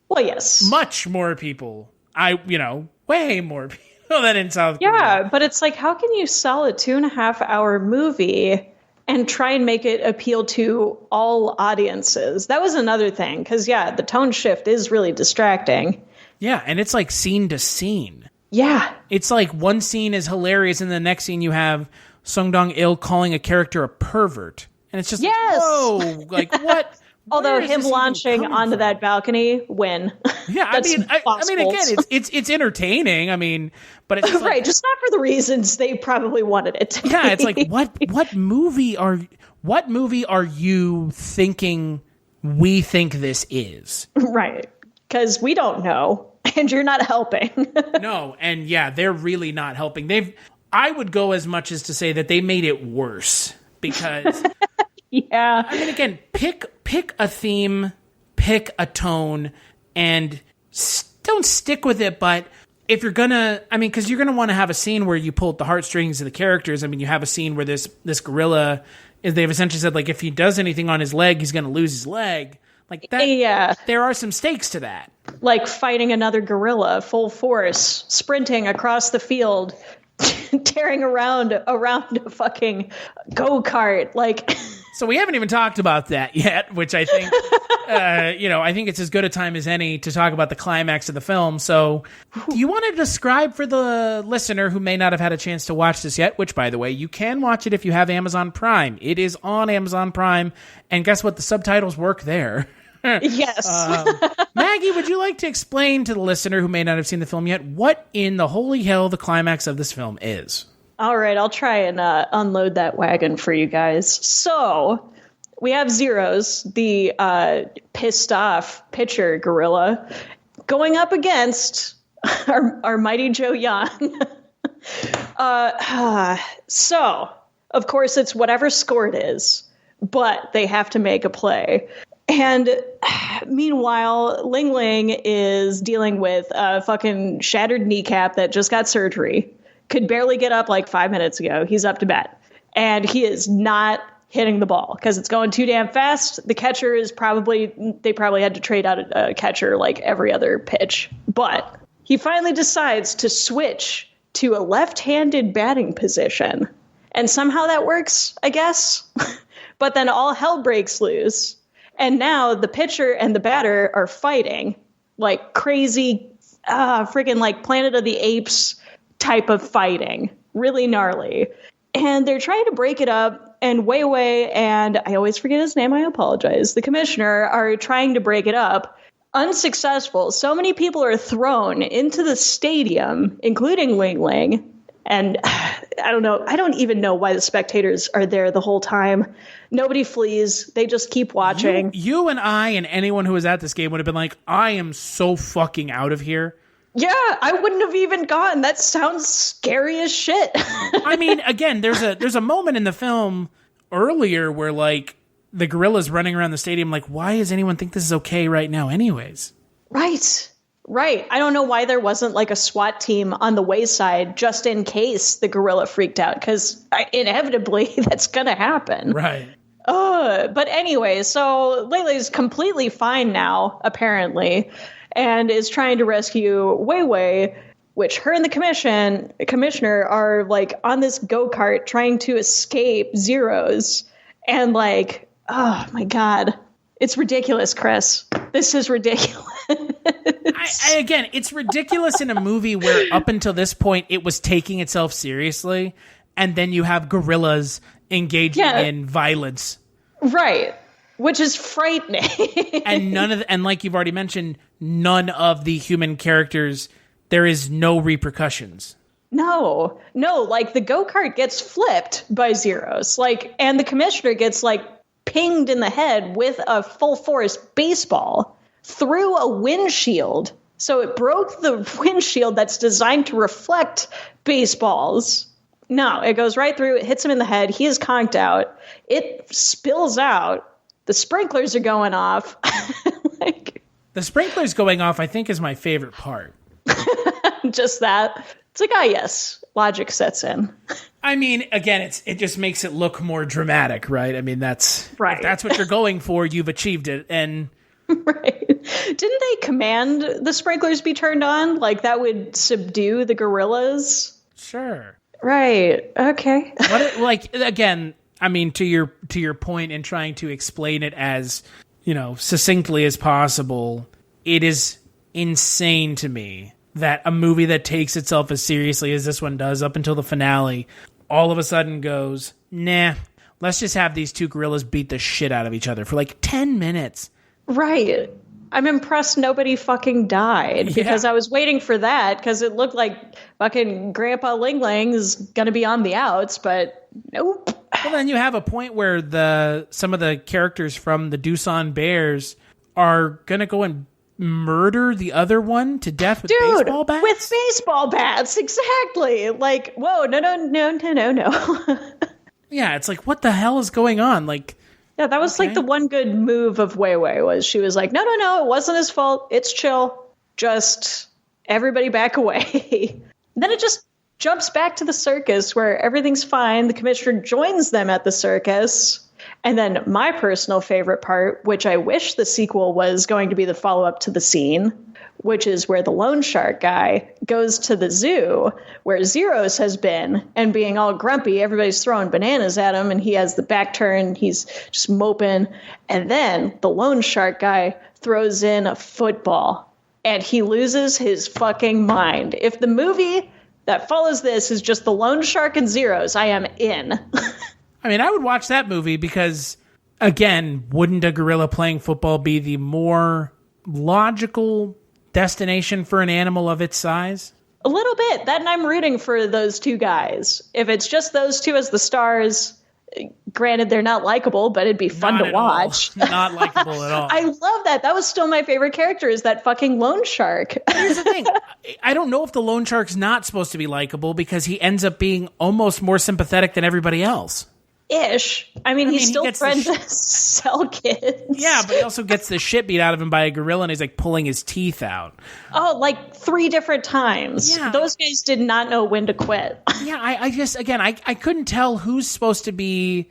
Well, yes. Much more people. Way more people than in South Korea. Yeah, but it's like, how can you sell a 2.5-hour movie and try and make it appeal to all audiences? That was another thing, because, the tone shift is really distracting. Yeah, and it's like scene to scene. Yeah. It's like one scene is hilarious, and the next scene you have Sung Dong-il calling a character a pervert. And it's just yes! whoa, like what? Although him launching onto that balcony, win. Yeah, I mean, again, it's entertaining. I mean, but it's right, just not for the reasons they probably wanted it to be. Yeah, it's like what movie are you thinking we think this is? Right, because we don't know, and you're not helping. No, and they're really not helping. I would go as much as to say that they made it worse because. Yeah. I mean, again, pick a theme, pick a tone, and don't stick with it. But if you're gonna, because you're gonna want to have a scene where you pull at the heartstrings of the characters. I mean, you have a scene where this gorilla, they've essentially said, like, if he does anything on his leg, he's gonna lose his leg. Like that. Yeah. There are some stakes to that. Like fighting another gorilla full force, sprinting across the field, tearing around a fucking go-kart, like. So we haven't even talked about that yet, which I think, I think it's as good a time as any to talk about the climax of the film. So do you want to describe for the listener who may not have had a chance to watch this yet, which, by the way, you can watch it if you have Amazon Prime. It is on Amazon Prime. And guess what? The subtitles work there. Yes. Maggie, would you like to explain to the listener who may not have seen the film yet what in the holy hell the climax of this film is? All right, I'll try and unload that wagon for you guys. So we have Zeros, the pissed off pitcher gorilla, going up against our mighty Joe Yan. So, of course, it's whatever score it is, but they have to make a play. And meanwhile, Ling Ling is dealing with a fucking shattered kneecap that just got surgery. Could barely get up like 5 minutes ago. He's up to bat. And he is not hitting the ball because it's going too damn fast. The catcher is they probably had to trade out a catcher like every other pitch. But he finally decides to switch to a left-handed batting position. And somehow that works, I guess. But then all hell breaks loose. And now the pitcher and the batter are fighting like crazy, freaking like Planet of the Apes type of fighting, really gnarly. And they're trying to break it up, and Wei Wei and I always forget his name, I apologize, the commissioner are trying to break it up. Unsuccessful. So many people are thrown into the stadium, including Ling Ling. And I don't know. I don't even know why the spectators are there the whole time. Nobody flees. They just keep watching. You and I and anyone who was at this game would have been like, I am so fucking out of here. Yeah, I wouldn't have even gone. That sounds scary as shit. I mean, again, there's a moment in the film earlier where like the gorilla's running around the stadium like, why does anyone think this is okay right now anyways? Right. I don't know why there wasn't like a SWAT team on the wayside just in case the gorilla freaked out, because inevitably that's going to happen. Right. But anyway, so Lele's completely fine now, apparently, and is trying to rescue Wei Wei, which her and the commissioner are like on this go-kart trying to escape Zeros. And like, oh my God, it's ridiculous, Chris. This is ridiculous. Again, it's ridiculous in a movie where up until this point it was taking itself seriously, and then you have gorillas engaging in violence. Right. Which is frightening. And like you've already mentioned, none of the human characters, there is no repercussions. No, like the go-kart gets flipped by Zeros, like, and the commissioner gets like pinged in the head with a full force baseball through a windshield. So it broke the windshield that's designed to reflect baseballs No, it goes right through. It hits him in the head. He is conked out. It spills out. The sprinklers are going off. The sprinklers going off, I think, is my favorite part. Just that. It's like, yes, logic sets in. I mean, again, it just makes it look more dramatic, right? I mean, that's right. If that's what you're going for, you've achieved it. And right. Didn't they command the sprinklers be turned on? Like that would subdue the gorillas? Sure. Right. Okay. Again, I mean, to your point in trying to explain it as, succinctly as possible, it is insane to me that a movie that takes itself as seriously as this one does up until the finale all of a sudden goes, nah, let's just have these two gorillas beat the shit out of each other for like 10 minutes. Right. I'm impressed nobody fucking died because I was waiting for that because it looked like fucking Grandpa Ling Ling is going to be on the outs, but nope. Well, then you have a point where some of the characters from the Doosan Bears are going to go and murder the other one to death with baseball bats? With baseball bats, exactly. Like, whoa, no. Yeah, it's like, what the hell is going on? Yeah, that was like the one good move of Wei Wei was she was like, no, it wasn't his fault. It's chill. Just everybody back away. Then it just jumps back to the circus where everything's fine. The commissioner joins them at the circus. And then my personal favorite part, which I wish the sequel was going to be the follow-up to the scene, which is where the loan shark guy goes to the zoo where Zeros has been and being all grumpy. Everybody's throwing bananas at him and he has the back turned. He's just moping. And then the loan shark guy throws in a football and he loses his fucking mind. If the movie that follows this is just the loan shark and Zeros, I am in. I mean, I would watch that movie because, again, wouldn't a gorilla playing football be the more logical destination for an animal of its size? A little bit. That and I'm rooting for those two guys. If it's just those two as the stars, granted they're not likable, but it'd be fun to watch. Not likable at all. I love that. That was still my favorite character is that fucking loan shark. Here's the thing. I don't know if the loan shark's not supposed to be likable because he ends up being almost more sympathetic than everybody else. Ish. I mean, he's still trying to sell kids. Yeah, but he also gets the shit beat out of him by a gorilla and he's like pulling his teeth out. Oh, like 3 different times. Yeah. Those guys did not know when to quit. Yeah, I just, again, I couldn't tell who is supposed to be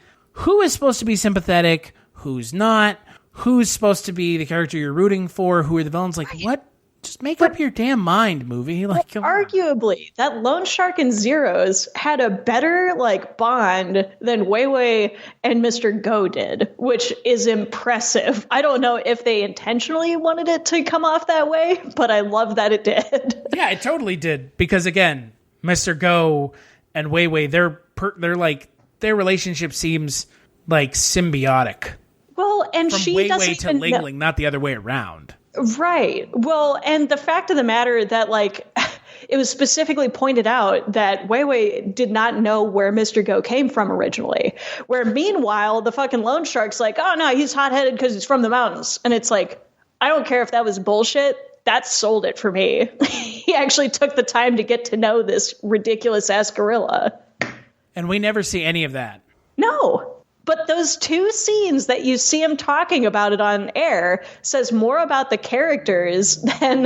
sympathetic, who's not, who's supposed to be the character you're rooting for, who are the villains. Like, what? Just make up your damn mind, movie. Like, arguably, that loan shark and Zeros had a better bond than Wei Wei and Mr. Go did, which is impressive. I don't know if they intentionally wanted it to come off that way, but I love that it did. Yeah, it totally did. Because again, Mr. Go and Wei Wei, they're like their relationship seems like symbiotic. Well, and from she Wei doesn't Wei to even Ling Ling, not the other way around. Right. Well, and the fact of the matter that it was specifically pointed out that Wei Wei did not know where Mr. Go came from originally. Where meanwhile, the fucking loan shark's like, oh no, he's hot-headed because he's from the mountains. And it's like, I don't care if that was bullshit. That sold it for me. He actually took the time to get to know this ridiculous ass gorilla. And we never see any of that. No. But those 2 scenes that you see him talking about it on air says more about the characters than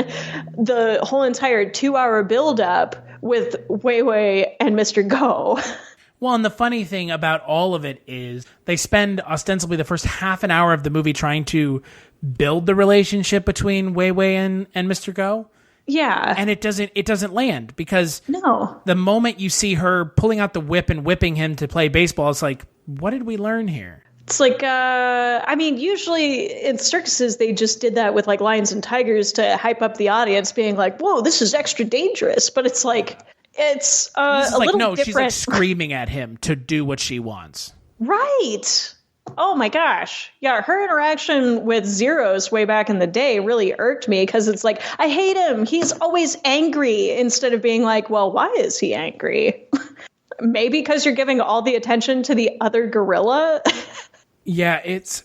the whole entire 2-hour buildup with Wei Wei and Mr. Go. Well, and the funny thing about all of it is they spend ostensibly the first half an hour of the movie trying to build the relationship between Wei Wei and Mr. Go. Yeah. And it doesn't land because no. The moment you see her pulling out the whip and whipping him to play baseball, it's like, what did we learn here? It's like, I mean, usually in circuses, they just did that with lions and tigers to hype up the audience being like, whoa, this is extra dangerous. But it's it's a little different. She's screaming at him to do what she wants. Right. Oh my gosh. Yeah, her interaction with Zeros way back in the day really irked me because it's like, I hate him. He's always angry instead of being like, well, why is he angry? Maybe because you're giving all the attention to the other gorilla. Yeah, it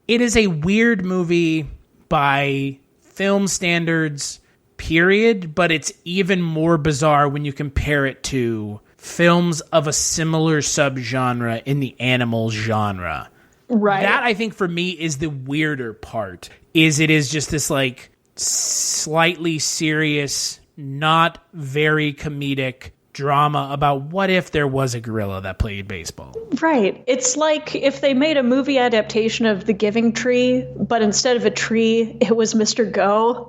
is a weird movie by film standards, period, but it's even more bizarre when you compare it to films of a similar subgenre in the animal genre. Right. That, I think, for me, is the weirder part. It is just this, like, slightly serious, not very comedic drama about what if there was a gorilla that played baseball. Right. It's like if they made a movie adaptation of The Giving Tree, but instead of a tree, it was Mr. Go.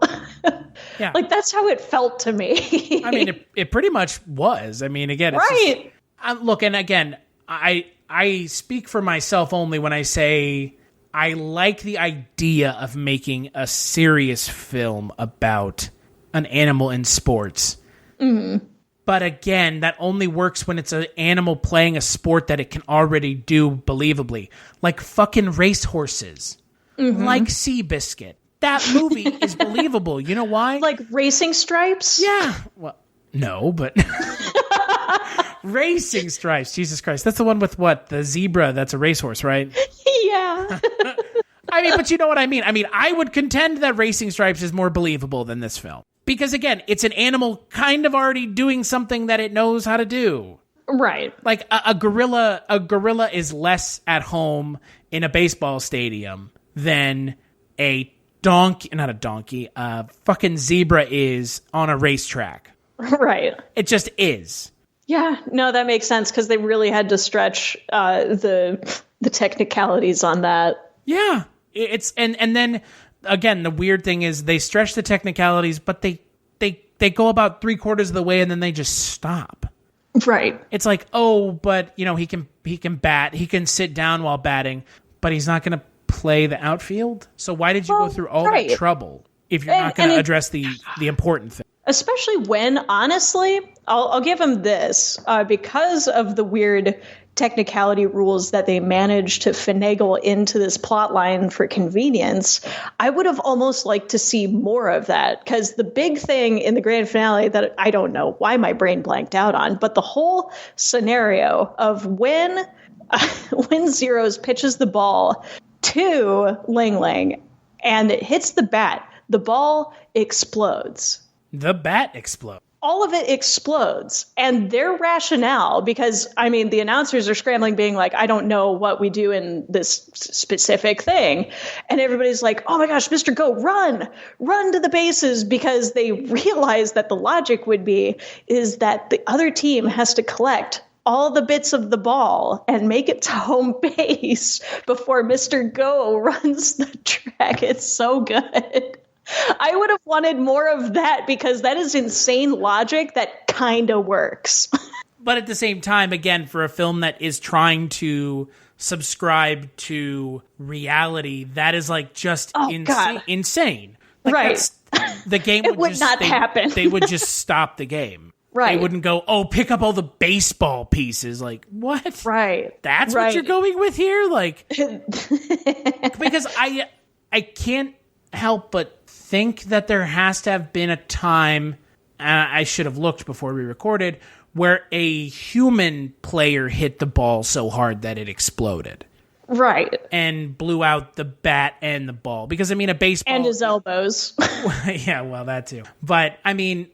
Yeah. Like, that's how it felt to me. I mean, it pretty much was. I mean, again, it's right. look, and again, I speak for myself only when I say I like the idea of making a serious film about an animal in sports. Mm-hmm. But again, that only works when it's an animal playing a sport that it can already do believably. Like fucking racehorses. Mm-hmm. Like Seabiscuit. That movie is believable. You know why? Like Racing Stripes? Yeah. Well, no, but... Racing Stripes. Jesus Christ. That's the one with what? The zebra that's a racehorse, right? Yeah. I mean, but you know what I mean. I mean, I would contend that Racing Stripes is more believable than this film. Because, again, it's an animal kind of already doing something that it knows how to do. Right. Like, a gorilla is less at home in a baseball stadium than a fucking zebra is on a racetrack. Right. It just is. Yeah, no, that makes sense because they really had to stretch the technicalities on that. Yeah, it's and then again, the weird thing is they stretch the technicalities, but they go about 3/4 of the way and then they just stop. Right. It's like, oh, but you know he can bat, he can sit down while batting, but he's not going to play the outfield. So why did you go through all that trouble if you're not going to address the important thing? Especially when, honestly, I'll give them this. Because of the weird technicality rules that they managed to finagle into this plot line for convenience, I would have almost liked to see more of that. Because the big thing in the grand finale that I don't know why my brain blanked out on, but the whole scenario of when Zeros pitches the ball to Ling Ling and it hits the bat, the ball explodes. The bat explodes. All of it explodes. And their rationale, because, I mean, the announcers are scrambling, being like, I don't know what we do in this specific thing. And everybody's like, oh my gosh, Mr. Go, run to the bases, because they realize that the logic would be is that the other team has to collect all the bits of the ball and make it to home base before Mr. Go runs the track. It's so good. I would have wanted more of that because that is insane logic that kind of works. But at the same time, again, for a film that is trying to subscribe to reality, that is like just insane. Like, right. The game would not happen. They would just stop the game. Right. They wouldn't go, oh, pick up all the baseball pieces. Like, what? Right. That's what you're going with here? Like, because I can't help but think that there has to have been a time, I should have looked before we recorded, where a human player hit the ball so hard that it exploded. Right. And blew out the bat and the ball. Because, I mean, a baseball... And his elbows. Yeah, well, that too. But, I mean,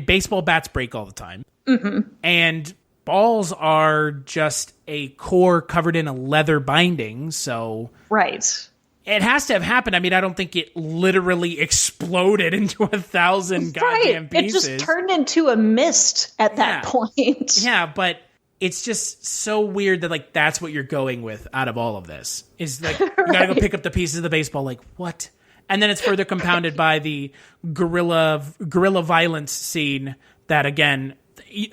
baseball bats break all the time. Mm-hmm. And balls are just a core covered in a leather binding, so... Right. It has to have happened. I mean, I don't think it literally exploded into 1,000 goddamn pieces. It just turned into a mist at that point. Yeah, but it's just so weird that, like, that's what you're going with out of all of this. Is, like, you gotta go pick up the pieces of the baseball. Like, what? And then it's further compounded by the gorilla violence scene that, again,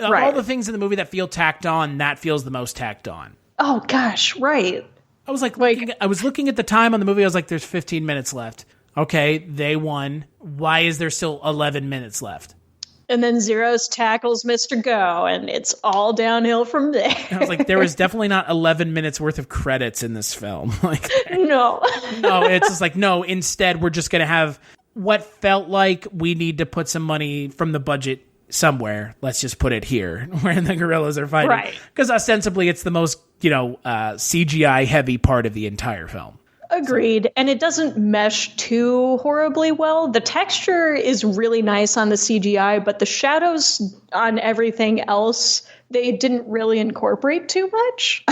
all the things in the movie that feel tacked on, that feels the most tacked on. Oh, gosh, right. I was looking at the time on the movie. I was like, there's 15 minutes left. Okay, they won. Why is there still 11 minutes left? And then Zeros tackles Mr. Go, and it's all downhill from there. I was like, there was definitely not 11 minutes worth of credits in this film. Like, no, it's just like, no, instead, we're just going to have what felt like we need to put some money from the budget somewhere. Let's just put it here where the gorillas are fighting. Right. Because ostensibly it's the most, CGI heavy part of the entire film. Agreed. And it doesn't mesh too horribly well. The texture is really nice on the CGI, but the shadows on everything else, they didn't really incorporate too much.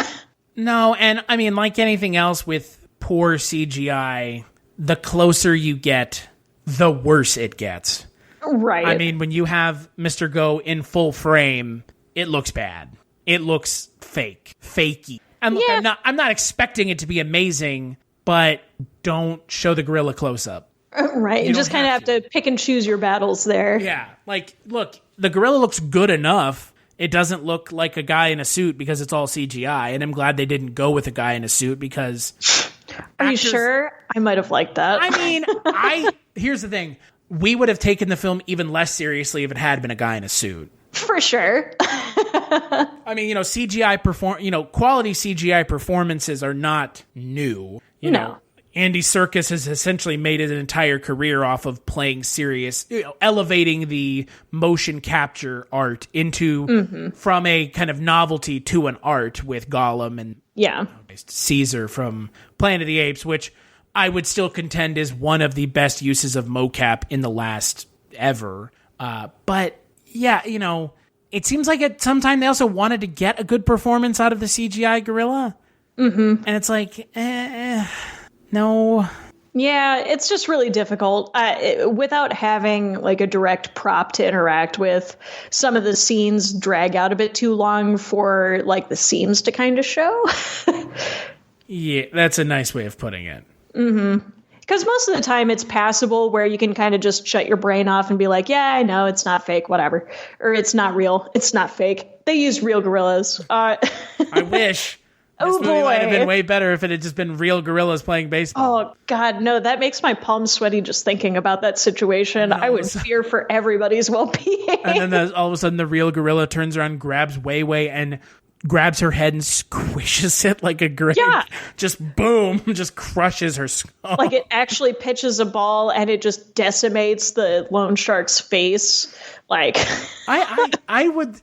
No, and I mean, like anything else with poor CGI, the closer you get, the worse it gets. Right. I mean, when you have Mr. Go in full frame, it looks bad. It looks fake. Fakey. And look, I'm not expecting it to be amazing, but don't show the gorilla close up. Right. You just kind of have to pick and choose your battles there. Yeah. Like, look, the gorilla looks good enough. It doesn't look like a guy in a suit because it's all CGI. And I'm glad they didn't go with a guy in a suit because... Are you sure? I might have liked that. I mean, here's the thing. We would have taken the film even less seriously if it had been a guy in a suit. For sure. I mean, quality CGI performances are not new. You know, Andy Serkis has essentially made an entire career off of playing serious, elevating the motion capture art into from a kind of novelty to an art with Gollum and Caesar from Planet of the Apes, which I would still contend is one of the best uses of mocap in the last ever. But yeah, it seems like at some time they also wanted to get a good performance out of the CGI gorilla. Mm-hmm. And it's like, no. Yeah, it's just really difficult. Without having like a direct prop to interact with, some of the scenes drag out a bit too long for like the seams to kind of show. Yeah, that's a nice way of putting it. Mm-hmm. Because most of the time it's passable where you can kind of just shut your brain off and be like, yeah, I know it's not fake, whatever. Or it's not real. It's not fake. They use real gorillas. I wish. This movie might have been way better if it had just been real gorillas playing baseball. Oh, God, no. That makes my palms sweaty just thinking about that situation. I would fear for everybody's well-being. And then all of a sudden the real gorilla turns around, grabs Wei and grabs her head and squishes it like a grape. Yeah. Just boom, just crushes her skull. Like it actually pitches a ball and it just decimates the loan shark's face. Like I would,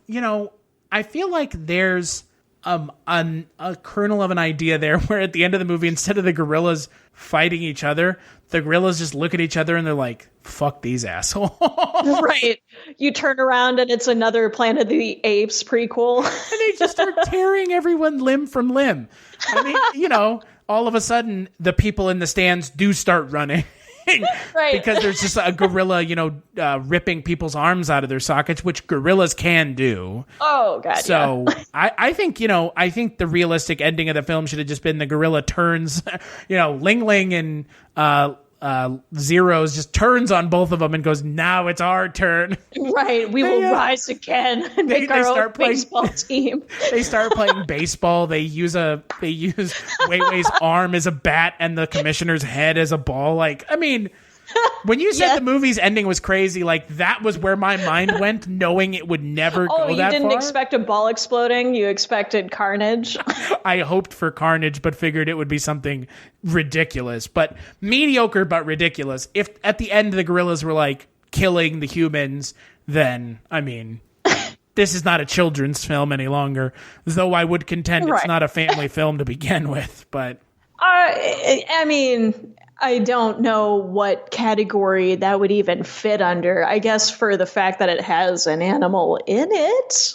I feel like there's a kernel of an idea there where at the end of the movie, instead of the gorillas fighting each other, the gorillas just look at each other and they're like, fuck these assholes. Right. You turn around and it's another Planet of the Apes prequel. And they just start tearing everyone limb from limb. I mean, all of a sudden the people in the stands do start running. Right. Because there's just a gorilla, ripping people's arms out of their sockets, which gorillas can do. Oh, God. So I think, I think the realistic ending of the film should have just been the gorilla turns, Ling Ling and Zeros just turns on both of them and goes, now it's our turn. Right. We will rise again and make our own baseball team. They start playing baseball. They use Wei Wei's arm as a bat and the commissioner's head as a ball. Like, I mean, when you said the movie's ending was crazy, like that was where my mind went, knowing it would never go that far. Oh, you didn't expect a ball exploding? You expected carnage? I hoped for carnage, but figured it would be something ridiculous. But mediocre, but ridiculous. If at the end the gorillas were like killing the humans, then, I mean, this is not a children's film any longer. Though I would contend it's not a family film to begin with. But I mean, I don't know what category that would even fit under. I guess for the fact that it has an animal in it.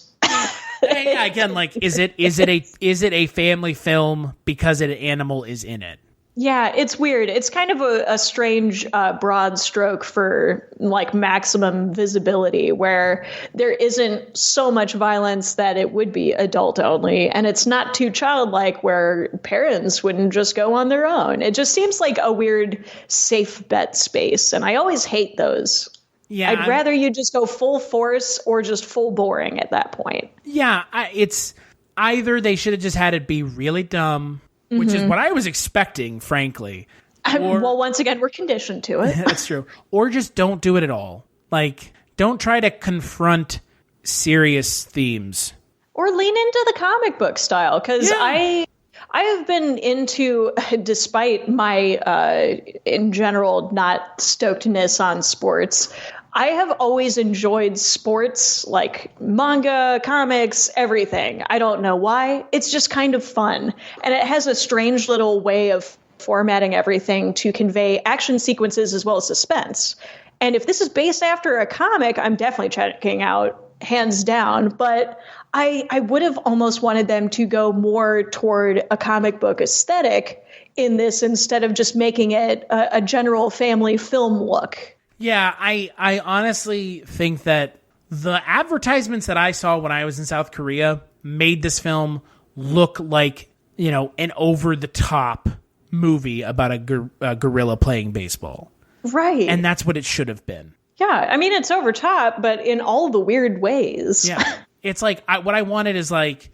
Yeah, again, like, is it a family film because an animal is in it? Yeah, it's weird. It's kind of a strange broad stroke for like maximum visibility where there isn't so much violence that it would be adult only. And it's not too childlike where parents wouldn't just go on their own. It just seems like a weird safe bet space. And I always hate those. Yeah, I'd rather you just go full force or just full boring at that point. Yeah, it's either they should have just had it be really dumb, which is what I was expecting, frankly. Well, once again, we're conditioned to it. That's true. Or just don't do it at all. Like, don't try to confront serious themes. Or lean into the comic book style, because I have been into, despite my, in general, not stokedness on sports, I have always enjoyed sports, like manga, comics, everything. I don't know why. It's just kind of fun. And it has a strange little way of formatting everything to convey action sequences as well as suspense. And if this is based after a comic, I'm definitely checking out, hands down. But I would have almost wanted them to go more toward a comic book aesthetic in this instead of just making it a general family film look. Yeah, I honestly think that the advertisements that I saw when I was in South Korea made this film look like, an over-the-top movie about a gorilla playing baseball. Right. And that's what it should have been. Yeah, I mean, it's over top, but in all the weird ways. Yeah. It's like, what I wanted is like,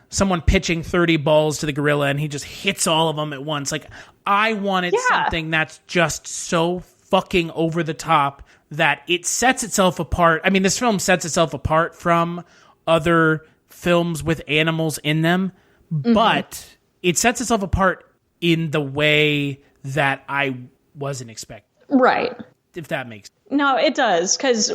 someone pitching 30 balls to the gorilla and he just hits all of them at once. Like, I wanted something that's just so fucking over the top that it sets itself apart. I mean, this film sets itself apart from other films with animals in them, but it sets itself apart in the way that I wasn't expecting. Right. If that makes sense. No, it does, because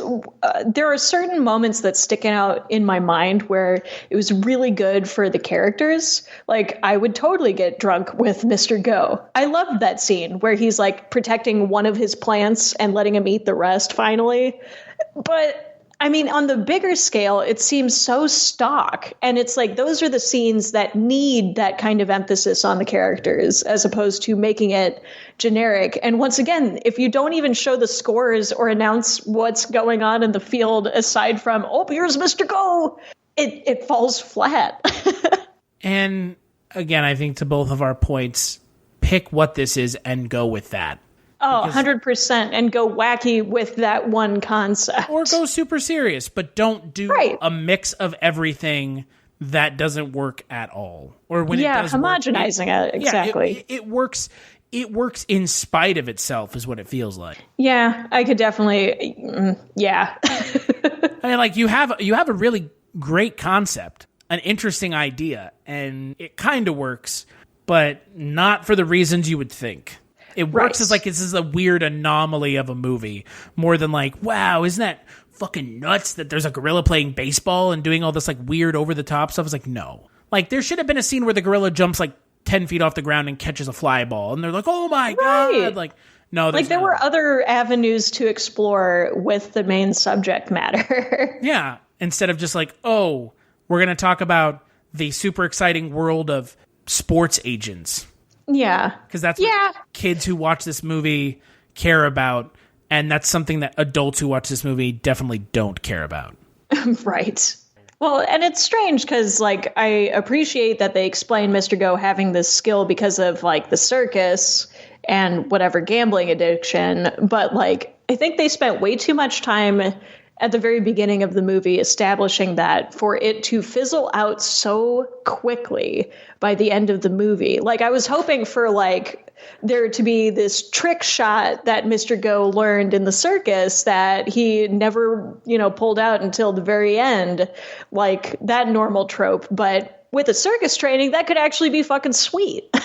there are certain moments that stick out in my mind where it was really good for the characters. Like, I would totally get drunk with Mr. Go. I loved that scene where he's like protecting one of his plants and letting him eat the rest finally. But I mean, on the bigger scale, it seems so stock. And it's like, those are the scenes that need that kind of emphasis on the characters as opposed to making it generic. And once again, if you don't even show the scores or announce what's going on in the field, aside from, oh, here's Mr. Go, it falls flat. And again, I think to both of our points, pick what this is and go with that. Oh, 100%. And go wacky with that one concept. Or go super serious, but don't do a mix of everything that doesn't work at all. Or when it does homogenizing it. Exactly. Yeah, it works. It works in spite of itself, is what it feels like. Yeah, I could definitely. Yeah. I mean, like you have a really great concept, an interesting idea, and it kind of works, but not for the reasons you would think. It works as like this is a weird anomaly of a movie, more than like, wow, isn't that fucking nuts that there's a gorilla playing baseball and doing all this like weird over the top stuff? It's like, no. Like, there should have been a scene where the gorilla jumps like 10 feet off the ground and catches a fly ball, and they're like, oh my God. Like, no, like there were other avenues to explore with the main subject matter. Yeah. Instead of just like, oh, we're going to talk about the super exciting world of sports agents. Yeah. Because that's what kids who watch this movie care about, and that's something that adults who watch this movie definitely don't care about. Right. Well, and it's strange because, like, I appreciate that they explain Mr. Go having this skill because of, like, the circus and whatever gambling addiction, but, like, I think they spent way too much time at the very beginning of the movie establishing that for it to fizzle out so quickly by the end of the movie. Like, I was hoping for like there to be this trick shot that Mr. Go learned in the circus that he never, pulled out until the very end, like that normal trope. But with a circus training, that could actually be fucking sweet.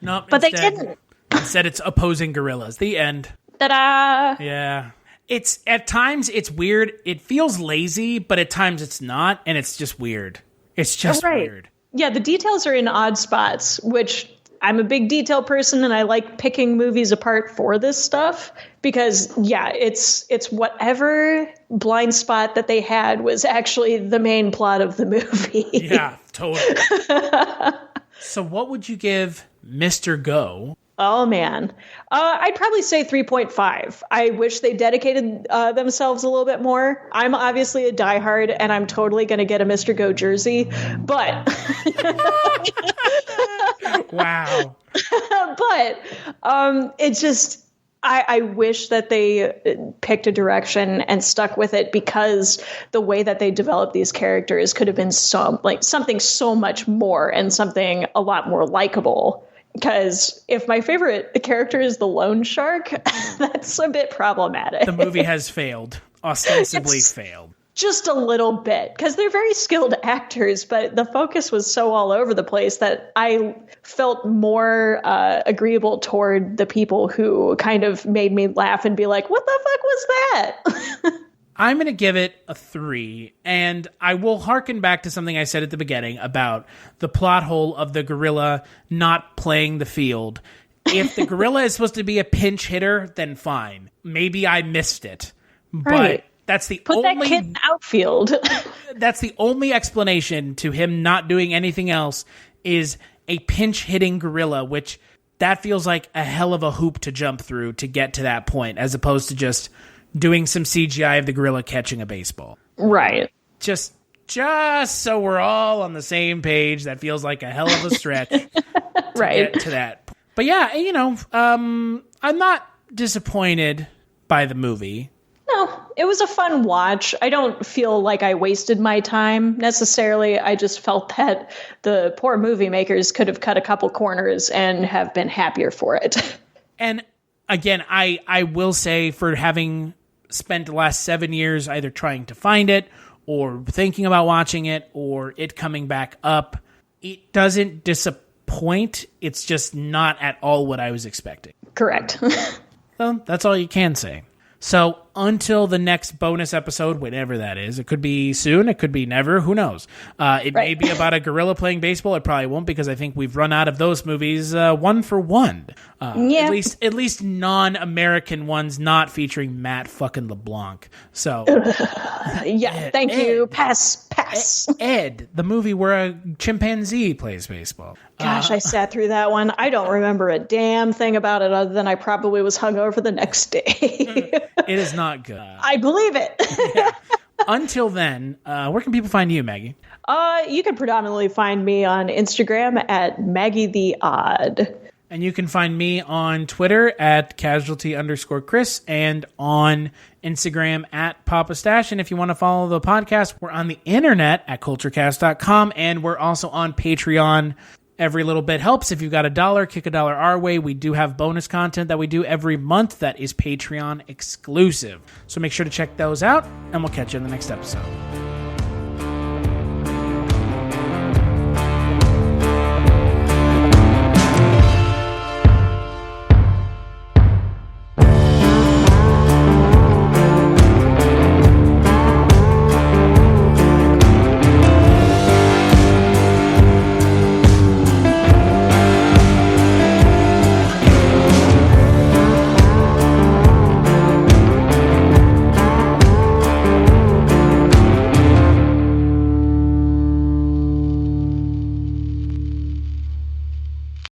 No, but they didn't. Instead, it's opposing gorillas. The end. Ta-da! Yeah. It's at times it's weird. It feels lazy, but at times it's not, and it's just weird. It's just weird. Yeah, the details are in odd spots, which I'm a big detail person, and I like picking movies apart for this stuff because, it's whatever blind spot that they had was actually the main plot of the movie. Yeah, totally. So what would you give Mr. Go? Oh, man. I'd probably say 3.5. I wish they dedicated themselves a little bit more. I'm obviously a diehard, and I'm totally going to get a Mr. Go jersey, but... Wow. But it's just... I wish that they picked a direction and stuck with it because the way that they developed these characters could have been something so much more and something a lot more likable. Because if my favorite character is the loan shark, that's a bit problematic. The movie has failed. Ostensibly failed. Just a little bit. Because they're very skilled actors, but the focus was so all over the place that I felt more agreeable toward the people who kind of made me laugh and be like, what the fuck was that? I'm going to give it a 3, and I will harken back to something I said at the beginning about the plot hole of the gorilla not playing the field. If the gorilla is supposed to be a pinch hitter, then fine. Maybe I missed it. Right. But that's the Put only... that kid in outfield. That's the only explanation to him not doing anything else is a pinch-hitting gorilla, which that feels like a hell of a hoop to jump through to get to that point, as opposed to just doing some CGI of the gorilla catching a baseball. Right. Just so we're all on the same page, that feels like a hell of a stretch to get to that. But yeah, I'm not disappointed by the movie. No, it was a fun watch. I don't feel like I wasted my time necessarily. I just felt that the poor movie makers could have cut a couple corners and have been happier for it. And again, I will say, for having spent the last 7 years either trying to find it or thinking about watching it or it coming back up, it doesn't disappoint. It's just not at all what I was expecting. Correct. So that's all you can say. So until the next bonus episode, whenever that is, it could be soon, it could be never, who knows? It may be about a gorilla playing baseball. It probably won't, because I think we've run out of those movies one for one. Yeah. At least non-American ones not featuring Matt fucking LeBlanc. So Yeah, thank you. Pass. Ed, the movie where a chimpanzee plays baseball. Gosh, I sat through that one. I don't remember a damn thing about it other than I probably was hungover the next day. It is not good. I believe it. Yeah. Until then, where can people find you, Maggie? You can predominantly find me on Instagram at Maggie the Odd. And you can find me on Twitter at casualty_Chris and on Instagram at Papa Stash. And if you want to follow the podcast, we're on the internet at culturecast.com, and we're also on Patreon. Every little bit helps. If you've got $1, kick $1 our way. We do have bonus content that we do every month that is Patreon exclusive. So make sure to check those out, and we'll catch you in the next episode.